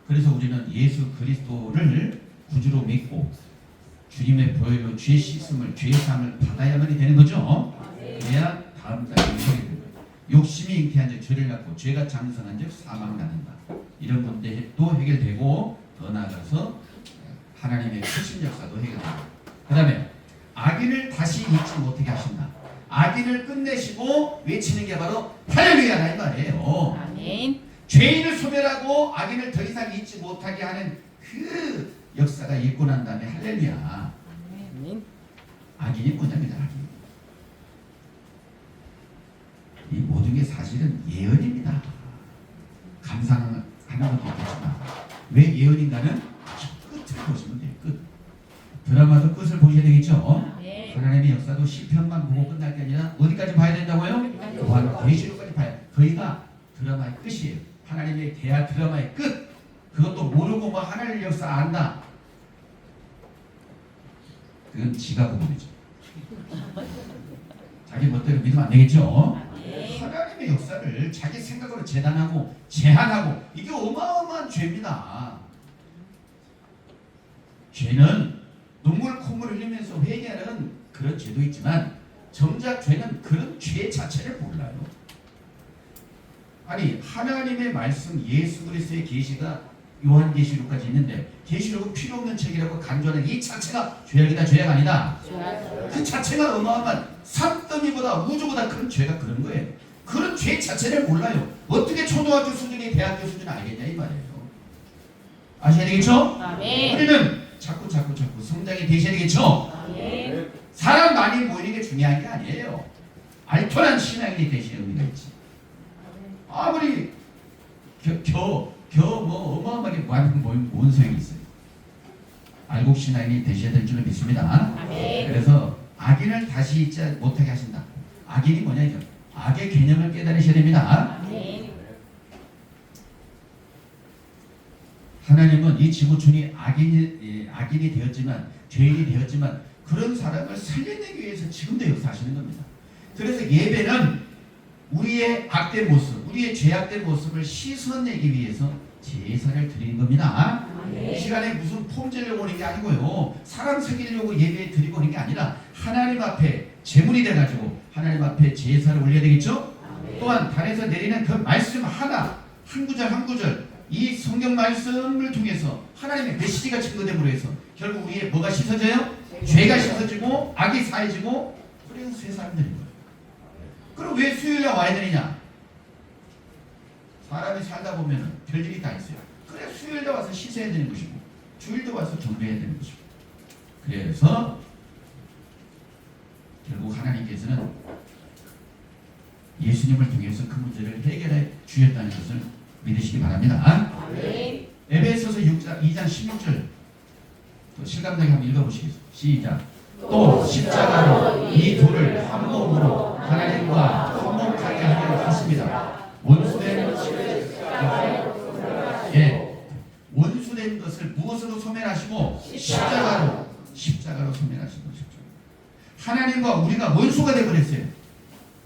Speaker 1: 그래서 우리는 예수 그리스도를 구주로 믿고 주님의 보혈로 죄 씻음을, 죄 사함을 받아야만이 되는 거죠. 그래야 다음 단계에 되는 거예요. 욕심이 잉태한 적 죄를 낳고 죄가 장성한 적 사망을 낳는다. 이런 문제도 해결되고 더 나아가서 하나님의 크신 역사도 해결됩니다. 그 다음에 악인을 다시 잊지 못하게 하신다. 악인을 끝내시고 외치는 게 바로 할렐루야다 이 말이에요.
Speaker 2: 아멘.
Speaker 1: 죄인을 소멸하고 악인을 더 이상 잊지 못하게 하는 그 역사가 있고 난 다음에 할렐루야.
Speaker 2: 아멘.
Speaker 1: 악인이 뭐냐면 악인. 이 모든 게 사실은 예언입니다. 감상하는 것도 있겠지만 왜 예언인가는 끝을 보시면 돼요. 끝. 드라마도 끝을 보셔야 되겠죠.
Speaker 2: 네.
Speaker 1: 하나님의 역사도 시편만 보고 끝날 게 아니라 어디까지 봐야 된다고요? 요한 계시록까지 봐야. 거기가 드라마의 끝이에요. 하나님의 대화 드라마의 끝. 그것도 모르고 뭐 하나님의 역사 안다. 그건 지가 부분이죠. 자기 멋대로 믿으면 안 되겠죠. 하나님의 역사를 자기 생각으로 재단하고 제한하고 이게 어마어마한 죄입니다. 죄는 눈물 콧물 흘리면서 회개하는 그런 죄도 있지만 정작 죄는 그런 죄 자체를 몰라요. 아니 하나님의 말씀 예수 그리스도의 계시가 요한계시록까지 있는데 계시록은 필요 없는 책이라고 간주하는 이 자체가 죄악이다 죄가 아니다. 그 자체가 어마어마한 산더미보다 우주보다 큰 죄가 그런 거예요. 그런 죄 자체를 몰라요. 어떻게 초등학교 수준이 대학교 수준 알겠냐 이 말이에요. 아셔야 되겠죠?
Speaker 2: 아멘.
Speaker 1: 우리는 자꾸 성장이 되셔야 되겠죠?
Speaker 2: 아멘.
Speaker 1: 사람 많이 모이는 게 중요한 게 아니에요. 알토란 신앙인이 되시는 의미가 있지. 아무리 뭐 어마어마하게 뭔 소용이 있어요. 알곡 신앙인이 되셔야 될 줄을 믿습니다.
Speaker 2: 아멘.
Speaker 1: 그래서 악인을 다시 잊지 못하게 하신다. 악인이 뭐냐 이죠? 악의 개념을 깨달으셔야 됩니다.
Speaker 2: 아멘.
Speaker 1: 하나님은 이 지구촌이 악인이 되었지만 죄인이 되었지만 그런 사람을 살려내기 위해서 지금도 역사하시는 겁니다. 그래서 예배는 우리의 악된 모습, 우리의 죄악된 모습을 씻어내기 위해서 제사를 드리는 겁니다. 이 시간에 무슨 폼질려고 오는 게 아니고요. 사람 새기려고 예배 드리고 오는 게 아니라 하나님 앞에 제물이 돼가지고 하나님 앞에 제사를 올려야 되겠죠? 또한 단에서 내리는 그 말씀 하나, 한 구절 한 구절 이 성경 말씀을 통해서 하나님의 메시지가 증거됨으로 해서 결국 우리의 뭐가 씻어져요? 죄가 씻어지고 악이 사해지고 그래서 새 사람 되는 거예요. 그럼 왜 수요일에 와야 되느냐? 사람이 살다 보면 별일이 다 있어요. 그래 수요일에 와서 씻어야 되는 것이고 주일도 와서 정비해야 되는 것이고 그래서 결국 하나님께서는 예수님을 통해서 그 문제를 해결해 주셨다는 것을 믿으시기 바랍니다.
Speaker 2: 아멘.
Speaker 1: 에베소서 2장 16절 또 실감나게 한번 읽어보시겠습니다. 시작. 또 십자가로 이 둘을 한 몸으로 하나님과 화목하게 하려 하십니다. 원수된 원수된 것을 무엇으로 소멸하시고 십자가로 소멸하신 것이죠. 하나님과 우리가 원수가 되어버렸어요.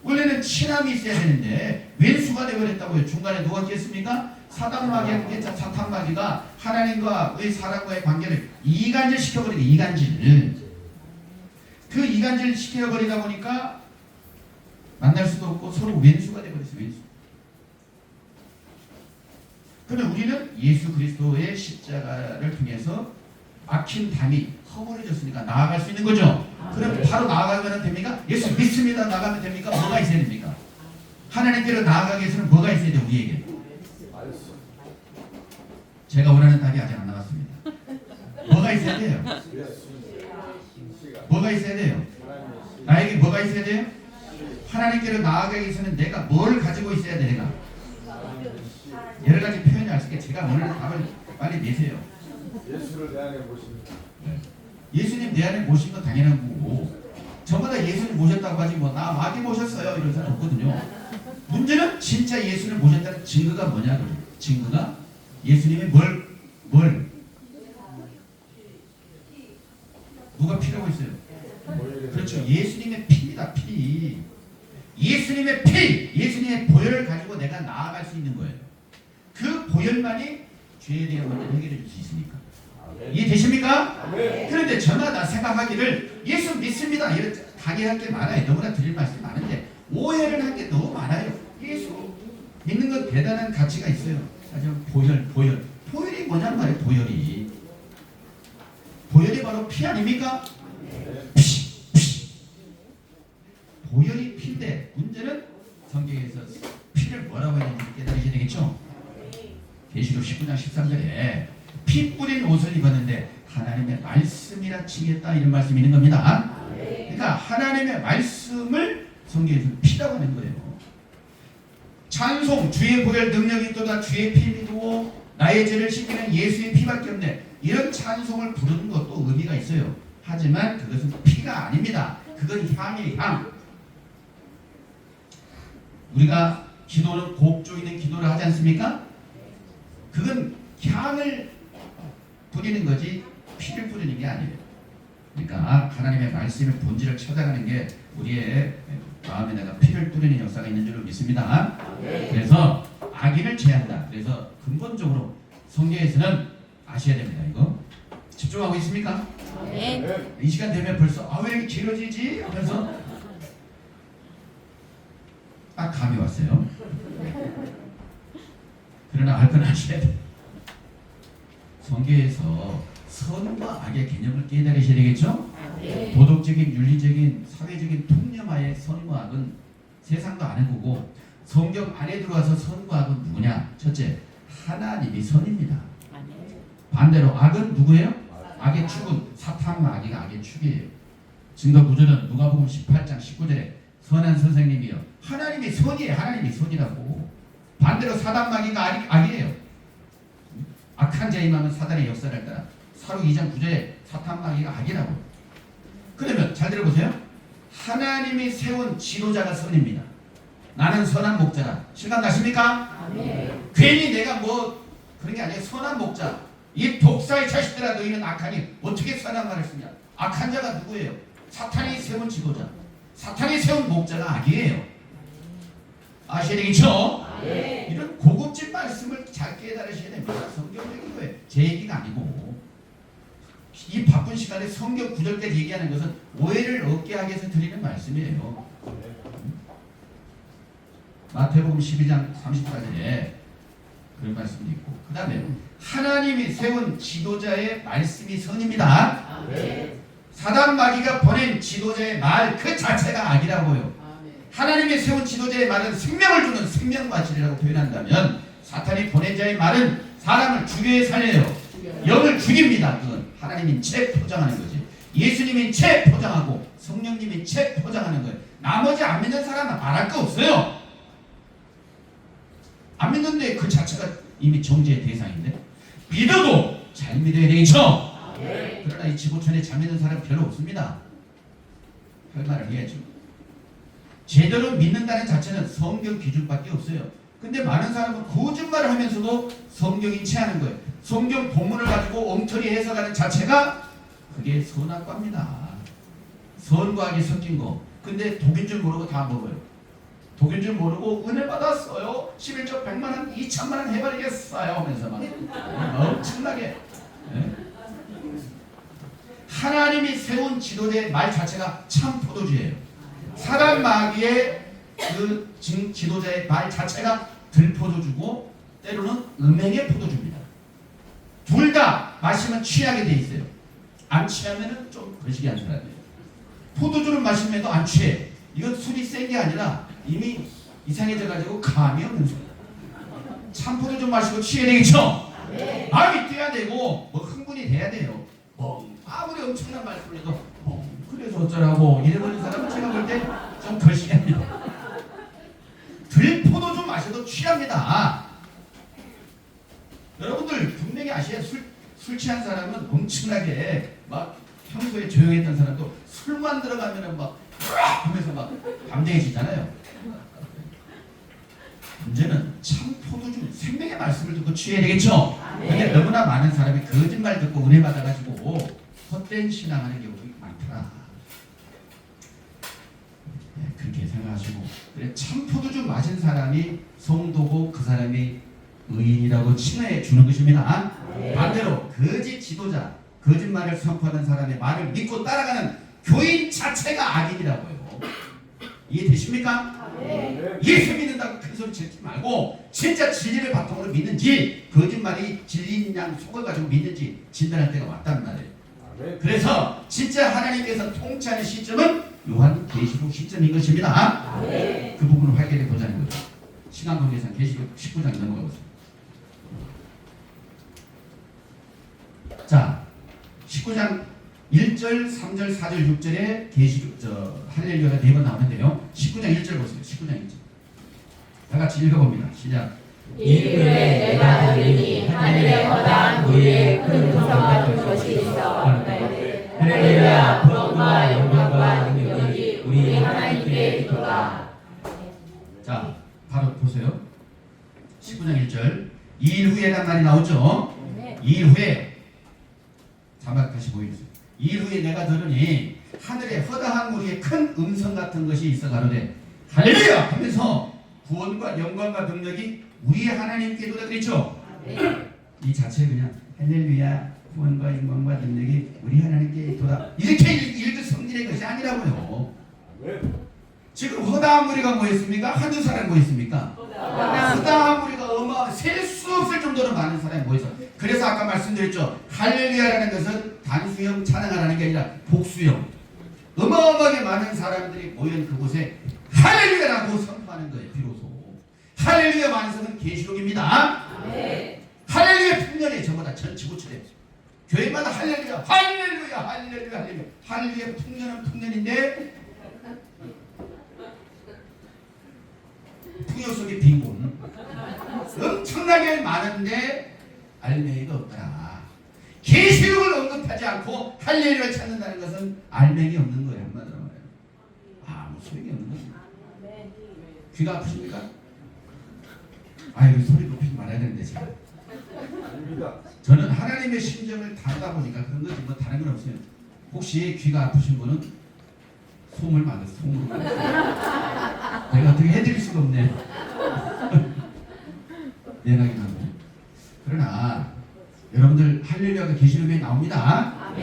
Speaker 1: 원래는 친함이 있어야 되는데 왼수가 되어버렸다고요. 중간에 누가 깼습니까? 사단마귀가 깼죠. 사탄마귀가 하나님과의 사람과의 관계를 이간질 시켜버리게, 이간질. 그 이간질 시켜버리다 보니까 만날 수도 없고 서로 왼수가 되어버렸어요. 왼수. 그런데 우리는 예수 그리스도의 십자가를 통해서 막힌 담이 허물어졌으니까 나아갈 수 있는 거죠. 그럼 바로 나아가면 됩니까? 예수 믿습니다. 나가면 됩니까? 뭐가 있어야 됩니까? 하나님께로 나아가기 위해서는 뭐가 있어야 돼요? 우리에게. 제가 원하는 답이 아직 안 나왔습니다. 뭐가 있어야 돼요? 뭐가 있어야 돼요? 나에게 뭐가 있어야 돼요? 하나님께로 나아가기 위해서는 내가 뭘 가지고 있어야 돼? 내가 여러 가지 표현이 할 수 있게 제가 원하는 답을 빨리 내세요.
Speaker 2: 예수를 내 안에 모십니다.
Speaker 1: 예수님 내 안에 모신 건 당연한 거고, 저보다 예수님 모셨다고 하지 뭐 나 마귀 모셨어요 이런 사람 없거든요. 문제는 진짜 예수를 모셨다는 증거가 뭐냐 그래요. 증거가 예수님이 뭘 누가 피라고 했어요. 그렇죠. 예수님의 피입니다. 피. 예수님의 피, 예수님의 보혈을 가지고 내가 나아갈 수 있는 거예요. 그 보혈만이 죄에 대한 문제를 해결해 줄 수 있으니까. 이해되십니까? 그런데 저마다 생각하기를 예수 믿습니다. 이런 강의할 게 많아요. 너무나 드릴 말씀이 많은데 오해를 한 게 너무 많아요. 예수 믿는 건 대단한 가치가 있어요. 하지만 보혈이 뭐냐는 말이에요. 보혈이 바로 피 아닙니까? 피. 보혈이 피인데 문제는 성경에서 피를 뭐라고 했는지 깨달으셔야 되겠죠? 계시록 19장 13절에 피 뿌린 옷을 입었는데 하나님의 말씀이라 칭했다 이런 말씀이 있는 겁니다. 그러니까 하나님의 말씀을 성경에서 피라고 하는 거예요. 찬송 주의 보혈 능력이 있도다 주의 피 믿고 나의 죄를 씻기는 예수의 피밖에 없네. 이런 찬송을 부르는 것도 의미가 있어요. 하지만 그것은 피가 아닙니다. 그건 향이에요. 향. 우리가 기도는 곡조 있는 기도를 하지 않습니까? 그건 향을 뿌리는 거지 피를 뿌리는 게 아니에요. 그러니까 하나님의 말씀의 본질을 찾아가는 게 우리의 마음에다가 피를 뿌리는 역사가 있는 줄로 믿습니다. 그래서 악인을 제한다. 그래서 근본적으로 성경에서는 아셔야 됩니다. 이거 집중하고 있습니까? 이 시간 되면 벌써 왜 이렇게 길어지지? 하면서 딱 감이 왔어요. 그러나 할 건 아셔야 돼요. 성경에서 선과 악의 개념을 깨달으셔야 되겠죠? 도덕적인, 윤리적인, 사회적인 통념하에 선과 악은 세상도 아는 거고 성경 안에 들어와서 선과 악은 누구냐? 첫째, 하나님이 선입니다. 반대로 악은 누구예요? 악의 축은 사탄 마귀가 악의 축이에요. 증거 구절은 누가복음 18장 19절에 선한 선생님이요 하나님이 선이에요. 하나님이 선이라고. 반대로 사단 마귀가 악이에요. 악한 자의 마음은 사단의 역사를 따라 사록 2장 9절에 사탄 마귀가 악이라고. 그러면 잘 들어보세요. 하나님이 세운 지도자가 선입니다. 나는 선한 목자다. 실감 나십니까? 괜히 내가 뭐 그런 게 아니에요. 선한 목자. 이 독사의 자식들아 너희는 악하니 어떻게 선한 말을 쓰냐. 악한 자가 누구예요? 사탄이 세운 지도자. 사탄이 세운 목자가 악이에요. 아셔야 되겠죠? 이런 고급진 말씀을 잘 깨달으셔야 됩니다. 성경적인 거예요. 제 얘기가 아니고. 이 바쁜 시간에 성경 구절까지 얘기하는 것은 오해를 없게 하기 위해서 드리는 말씀이에요. 마태복음 12장 30절에 그런 말씀도 있고 그 다음에 하나님이 세운 지도자의 말씀이 선입니다. 사단 마귀가 보낸 지도자의 말 그 자체가 악이라고요. 하나님이 세운 지도자의 말은 생명을 주는 생명과 진리라고 표현한다면 사탄이 보낸 자의 말은 사람을 죽여 살려요. 영을 죽입니다. 그건 하나님인 채 포장하는 거지. 예수님인 채 포장하고 성령님인 채 포장하는 거예요. 나머지 안 믿는 사람은 말할 거 없어요. 안 믿는데 그 자체가 이미 정죄의 대상인데 믿어도 잘 믿어야 되겠죠. 그러나 이 지구촌에 잘 믿는 사람 별로 없습니다. 할 말을 해야죠. 제대로 믿는다는 자체는 성경 기준밖에 없어요. 근데 많은 사람은 거짓말을 하면서도 성경인체하는 거예요. 성경 본문을 가지고 엉터리 해석하는 자체가 그게 선악과입니다. 선과 악이 섞인 거. 근데 독인 줄 모르고 다 먹어요. 독일 줄 모르고 은혜 받았어요. 11조 100만 원, 2천만 원 해버리겠어요 하면서 막 엄청나게. 네? 하나님이 세운 지도자의 말 자체가 참 포도주예요. 사단 마귀의 그 지도자의 말 자체가 들포도주고 때로는 음행의 포도주입니다. 둘 다 마시면 취하게 돼 있어요. 안 취하면은 좀 거시기한 사람이에요. 포도주를 마시면도 안 취해. 이건 술이 센 게 아니라 이미 이상해져가지고 감이 없는 소리야. 참 포도주 마시고 취해야 되겠죠? 네. 마음이 뛰어야 되고 뭐 흥분이 돼야 돼요. 아무리 엄청난 말씀을 해도 그래서 어쩌라고 이래버린 사람은 제가 볼 때 좀 거시기합니다. 들포도주 마셔도 취합니다. 여러분들 분명히 아셔야 술 취한 사람은 엄청나게 막 평소에 조용했던 사람도 술만 들어가면은 막 하면서 막 담대해지잖아요. 문제는 참 포도주 생명의 말씀을 듣고 취해야 되겠죠. 근데 너무나 많은 사람이 거짓말 듣고 은혜 받아가지고 헛된 신앙하는 경우가 많더라. 네, 그렇게 생각하시고 그래 참 포도주 마신 사람이 성도고 그 사람이 의인이라고 칭해 주는 것입니다. 반대로 거짓 지도자, 거짓말을 선포하는 사람의 말을 믿고 따라가는 교인 자체가 악인이라고요. 이해되십니까? 예수 믿는다고 큰소리 치지 말고 진짜 진리를 바탕으로 믿는지 거짓말이 진리인 양 속아가지고 믿는지 진단할 때가 왔단 말이에요. 그래서 진짜 하나님께서 통치하는 시점은 요한계시록 시점인 것입니다. 그 부분을 확인해 보자는 거죠. 시간 관계상 계시록 19장 넘어가보세요. 자, 19장 1절, 3절, 4절, 6절에 계시록 할렐루야가 4번 나오는데요. 19장 1절 보세요. 19장 1절. 다 같이 읽어봅니다. 시작.
Speaker 3: 이후에 내가 들으니 하늘에 허다한 무리의 큰 음성 같은 것이 있어 할렐루야 부흥과 영광과 능력이 우리 하나님께 있도다.
Speaker 1: 자, 바로 보세요. 19장 1절. 2일 후에란 말이 나오죠. 2일 후에 자막 다시 보여주세요. 2일 후에 내가 들으니 하늘에 허다한 무리의 큰 음성 같은 것이 있어 가로되 할렐루야 하면서 구원과 영광과 능력이 우리 하나님께 도다 그랬죠. 이 자체 그냥 할렐루야 구원과 영광과 능력이 우리 하나님께 도다 이렇게 읽은 성질의 것이 아니라고요. 지금 허다한 무리가 뭐였습니까? 한두 사람 뭐였습니까? 허다한 무리가 셀 수 없을 정도로 많은 사람이 모여서 그래서 아까 말씀드렸죠. 할렐루야라는 것은 단수형 찬양하라는 게 아니라 복수형 어마어마하게 많은 사람들이 모인 그곳에 할렐루야라고 선포하는 거예요. 비로소 할렐루야 완성은 계시록입니다. 할렐루야 풍년에 전부 다 전치부처래. 교회마다 할렐루야 할렐루야 할렐루야 할렐루야 할렐루야 풍년은 풍년인데 풍요 속의 빈곤 엄청나게 많은데 알맹이가 없더라. 계시록을 언급하지 않고 할렐루야를 찾는다는 것은 알맹이 없는 거예요. 한마디로 말해요. 아무 소용이 없는 거예요. 귀가 아프십니까? 아유 소리 높이지 말아야 되는데 제가 저는 하나님의 심정을 다루다 보니까 그런 거지 뭐 다른 건 없어요. 혹시 귀가 아프신 분은 솜을 만들어 솜으로 내가 어떻게 해드릴 수가 없네. 미안하긴 한데 그러나 여러분들 할렐루야가 계시록에 나옵니다.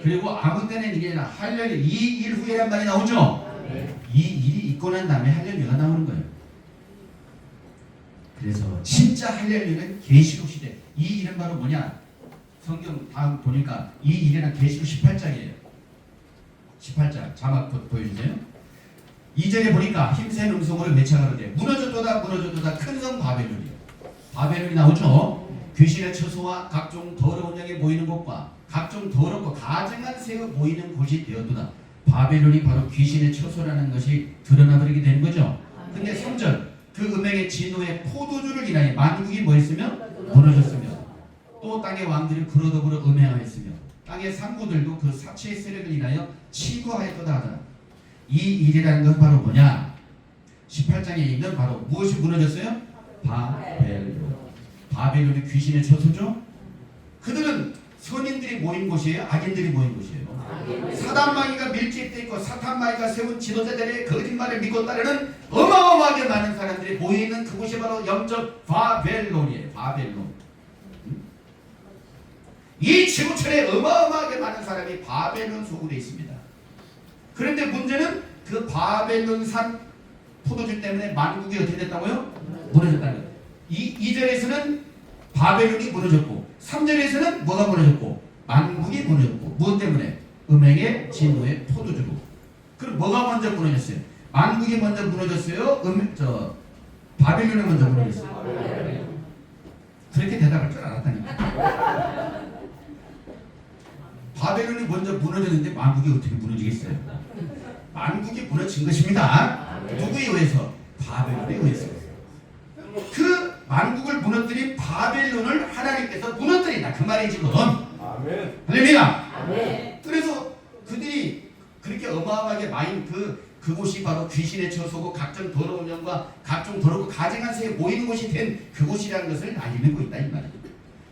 Speaker 1: 그리고 아무 때는 이게 아니라 할렐루야 이 일 후에란 말이 나오죠. 이 일이 있고 난 다음에 할렐루야가 나오는 거예요. 그래서 진짜 할렐루야는 계시록 시대. 이 일은 바로 뭐냐? 성경 다음 보니까 이 일이란 계시록 18장이에요. 18장 자막 보여주세요. 2절에 보니까 힘센 음성으로 외쳐가로되 무너졌도다 무너졌도다 큰 성 바벨론이요. 바벨론이 나오죠. 귀신의 처소와 각종 더러운 영이 모이는 곳과 각종 더럽고 가증한 새가 모이는 곳이 되었도다. 바벨론이 바로 귀신의 처소라는 것이 드러나버리게 되는 거죠. 근데 3절 그 음행의 진노의 포도주를 인하여 만국이 뭐했으며 무너졌으며 또 땅의 왕들이 그러더불어 음행하였으며 땅의 상구들도 그 사체의 세력을 인하여 치부하였도다 하더라. 이 일이라는 건 바로 뭐냐? 18장에 있는 바로 무엇이 무너졌어요? 바벨론. 바벨론이 귀신의 처소죠. 그들은 선인들이 모인 곳이에요? 악인들이 모인 곳이에요? 사단마귀가 밀집되어 있고 사탄마귀가 세운 지도자들의 거짓말을 믿고 따르는 어마어마하게 많은 사람들이 모여있는 그곳이 바로 영적 바벨론이에요. 바벨론. 이 지구촌에 어마어마하게 많은 사람이 바벨론 속으로 있습니다. 그런데 문제는 그 바벨론산 포도주 때문에 만국이 어떻게 됐다고요? 무너졌다는 거예요. 2절에서는 바벨론이 무너졌고 3절에서는 뭐가 무너졌고 만국이 무너졌고 무엇 때문에? 음행의 진노의 포도주로. 그럼 뭐가 먼저 무너졌어요? 만국이 먼저 무너졌어요? 바벨론이 먼저 무너졌어요? 그렇게 대답할 줄 알았다니까. 바벨론이 먼저 무너졌는데 만국이 어떻게 무너지겠어요? 만국이 무너진 것입니다. 누구에 의해서? 바벨론에 의해서. 그 만국을 무너뜨린 바벨론을 하나님께서 무너뜨린다. 그 말이 지금.
Speaker 2: 아멘.
Speaker 1: 할렐루야.
Speaker 3: 아멘.
Speaker 1: 그래서 그들이 그렇게 어마어마하게 많은 그곳이 바로 귀신의 처소고 각종 더러운 영과 각종 더럽고 가증한 새에 모이는 곳이 된 그곳이라는 것을 알리고 있다 이 말이에요.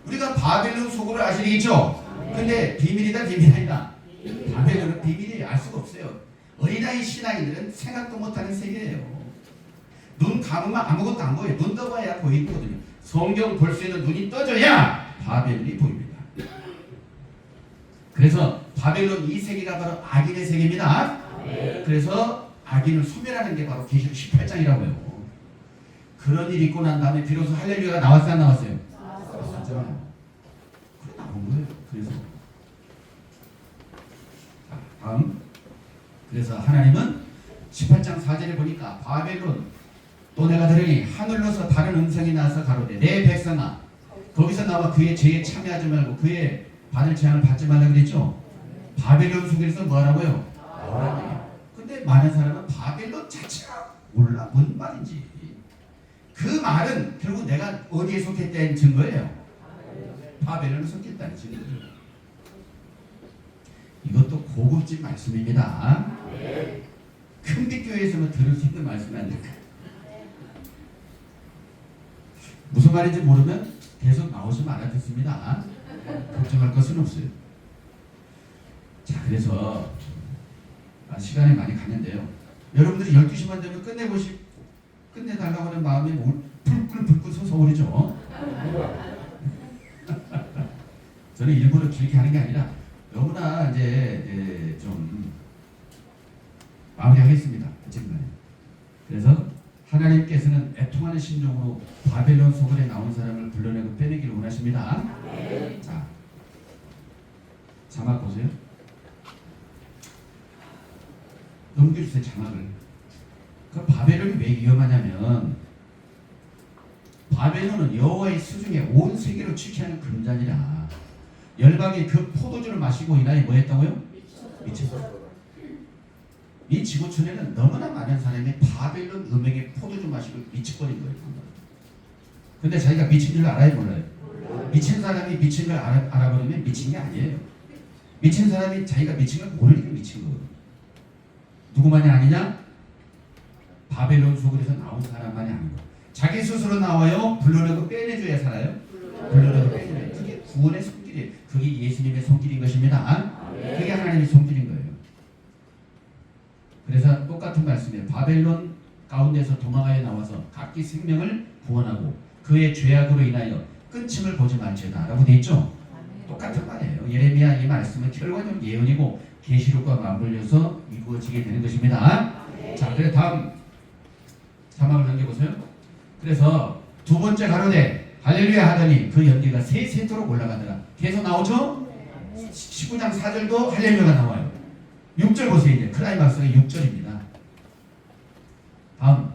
Speaker 1: 우리가 바벨론 속으로 아시겠죠? 근데 비밀이다 비밀 아니다. 바벨론은 비밀이 알 수가 없어요. 어린아이 신앙인들은 생각도 못하는 세계예요. 눈 감으면 아무것도 안 보여요. 눈 떠봐야 보이거든요. 성경 볼 수 있는 눈이 떠져야 바벨론이 보입니다. 그래서 바벨론 이 세계가 바로 악인의 세계입니다. 그래서 악인을 소멸하는 게 바로 계시록 18장이라고요. 그런 일이 있고 난 다음에 비로소 할렐루야가 나왔어요 안 나왔어요? 나왔잖아요. 그래 나온 거예요. 그래서 자, 다음 그래서 하나님은 18장 4절에 보니까 바벨론 또 내가 들으니 하늘로서 다른 음성이 나서 가로되 내 백성아 거기서 나와 그의 죄에 참여하지 말고 그의 받을 재앙을 받지 말라 그랬죠. 바벨론 속에서 뭐하라고요? 근데 많은 사람은 바벨론 자체가 몰라 뭔 말인지. 그 말은 결국 내가 어디에 속했다는 증거예요. 바벨론에 속했다는 증거예요. 이것도 고급진 말씀입니다. 큰빛교회에서만 들을 수 있는 말씀이 아닐까. 무슨 말인지 모르면 계속 나오시면 알아듣습니다. 걱정할 것은 없어요. 자, 그래서 시간이 많이 가는데요. 여러분들이 12시만 되면 끝내달라고 하는 마음이 불끈 솟아오르죠. 저는 일부러 길게 하는 게 아니라 너무나 이제 좀 마무리하겠습니다. 지금. 그래서 하나님께서는 애통하는 심정으로 바벨론 소굴에 나온 사람을 불러내고 빼내기를 원하십니다. 자, 자막 보세요. 넘겨주세요. 자막을. 그 바벨론이 왜 위험하냐면 바벨론은 여호와의 수중에 온 세계를 취하는 금잔이라 열방이 그 포도주를 마시고 이날이 뭐 했다고요? 미쳤어. 이 지구촌에는 너무나 많은 사람이 바벨론 음행의 포도주 마시고 미쳐버린 거예요. 근데 자기가 미친 줄 알아요 몰라요? 미친 사람이 미친 걸 알아버리면 미친 게 아니에요. 미친 사람이 자기가 미친 걸 모르니까 미친 거거든요. 누구만이 아니냐? 바벨론 속에서 나온 사람만이 아닌 거. 자기 스스로 나와요? 불러내고 빼내줘야 살아요? 불러내고 빼내줘야. 그게 구원의 손길이에요. 그게 예수님의 손길인 것입니다. 그게 하나님의 손길인 거예요. 그래서 똑같은 말씀이에요. 바벨론 가운데서 도망하여 나와서 각기 생명을 구원하고 그의 죄악으로 인하여 끊침을 보지 말지어다 라고 되어 있죠. 똑같은 말이에요. 예레미야 이 말씀은 결과적 예언이고 계시록과 맞물려서 이루어지게 되는 것입니다. 자, 그래 다음 자막을 넘겨보세요. 그래서 두 번째 가로되 할렐루야 하더니 그 연기가 세세토록 올라가더라. 계속 나오죠? 19장 4절도 할렐루야가 나와요. 6절 보세요. 이제 클라이막스가 6절입니다. 다음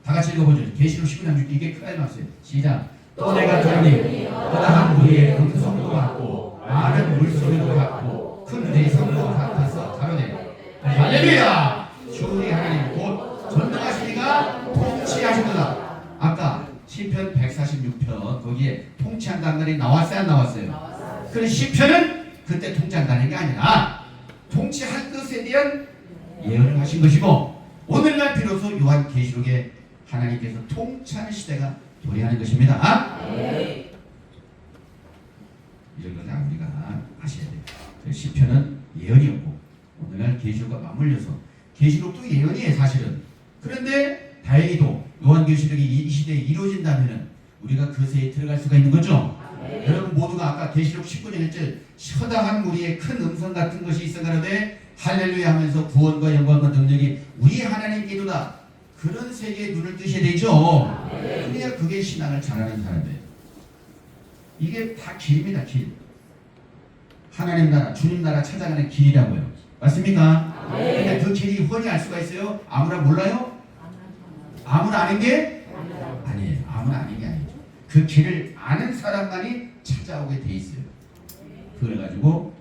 Speaker 1: 다 같이 읽어보죠. 계시록 19장 6절 이게 클라이막스예요. 시작. 또 내가 들으니 허다한 무리의 큰 성도 같고 많은 물소리도 같고 큰 대성도 같아서 가로되 할렐루야 주 우리 하나님 곧 전능하시니가 통치하시도다. 아까 시편 146편 거기에 통치한다는 말이 나왔어요 안 나왔어요? 그런데 시편은 그때 통치한다는 게 아니라 통치할 것에 대한 예언을 하신 것이고 오늘날 비로소 요한 계시록에 하나님께서 통치하는 시대가 도래하는 것입니다. 이런 걸 다 우리가 아셔야 돼요. 시편은 예언이었고 오늘날 계시록과 맞물려서 계시록도 예언이에요 사실은. 그런데 다행히도 요한계시록이 이 시대에 이루어진다면 우리가 그 새에 들어갈 수가 있는 거죠. 여러분 모두가 아까 계시록 19장 1절 허다한 무리의 큰 음성 같은 것이 있어가는데 할렐루야 하면서 구원과 영광과 능력이 우리 하나님께도다. 그런 세계에 눈을 뜨셔야 되죠. 그래야 그게 신앙을 잘하는 사람이에요. 이게 다 길입니다. 길. 하나님 나라 주님 나라 찾아가는 길이라고요. 맞습니까? 근데 그 길이 훤히 알 수가 있어요? 아무나 몰라요? 아무나 아는 게? 아니에요. 아무나 아는 게 아니죠. 그 길을 아는 사람만이 찾아오게 돼 있어요. 그걸 가지고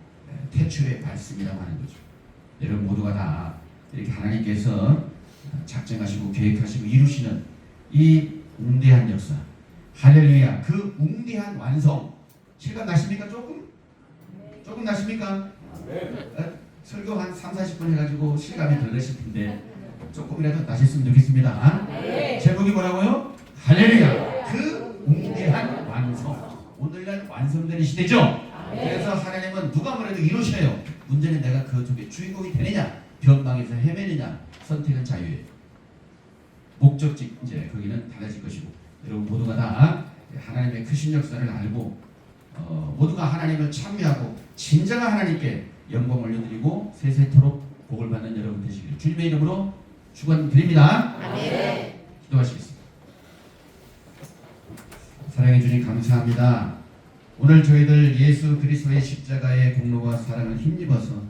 Speaker 1: 태초의 말씀이라고 하는 거죠. 여러분 모두가 다 이렇게 하나님께서 작정하시고 계획하시고 이루시는 이 웅대한 역사, 할렐루야, 그 웅대한 완성 실감 나십니까? 조금 나십니까? 설교 한 3-40분 해가지고 실감이 덜 나실 텐데 조금이라도 나셨으면 좋겠습니다. 제목이 뭐라고요? 할렐루야, 그 웅대한 완성. 오늘날 완성되는 시대죠. 그래서 하나님은 누가 뭐래도 이루셔요. 문제는 내가 그 속에 주인공이 되느냐, 변방에서 헤매느냐. 선택은 자유예요. 목적지 이제 거기는 달라질 것이고, 여러분 모두가 다 하나님의 크신 역사를 알고 모두가 하나님을 찬미하고 진정한 하나님께 영광 올려드리고 세세토록 복을 받는 여러분 되시기를 주님의 이름으로 축원드립니다. 기도하시겠습니다. 사랑해 주님 감사합니다. 오늘 저희들 예수 그리스도의 십자가의 공로와 사랑을 힘입어서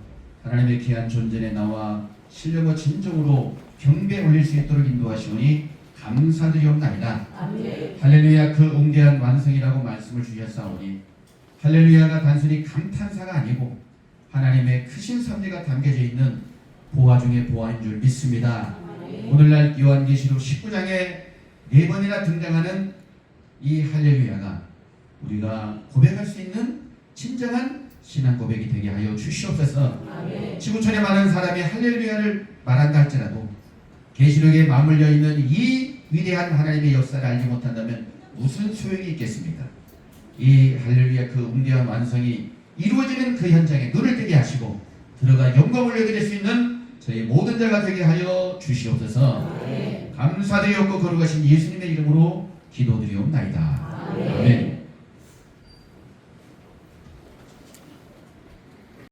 Speaker 1: 하나님의 귀한 존전에 나와 신령과 진정으로 경배 올릴 수 있도록 인도하시오니 감사드리옵나이다. 할렐루야, 그 웅대한 완성이라고 말씀을 주셨사오니 할렐루야가 단순히 감탄사가 아니고 하나님의 크신 섭리가 담겨져 있는 보화 중의 보화인 줄 믿습니다. 오늘날 요한계시록 19장에 4번이나 등장하는 이 할렐루야가 우리가 고백할 수 있는 진정한 신앙 고백이 되게 하여 주시옵소서. 지구촌에 많은 사람이 할렐루야를 말한다 할지라도 계시록에 맞물려 있는 이 위대한 하나님의 역사를 알지 못한다면 무슨 소용이 있겠습니까? 이 할렐루야 그 웅대한 완성이 이루어지는 그 현장에 눈을 뜨게 하시고 들어가 영광을 올려드릴 수 있는 저희 모든 자가 되게 하여 주시옵소서. 감사드리옵고 거룩하신 예수님의 이름으로 기도드리옵나이다. 아멘.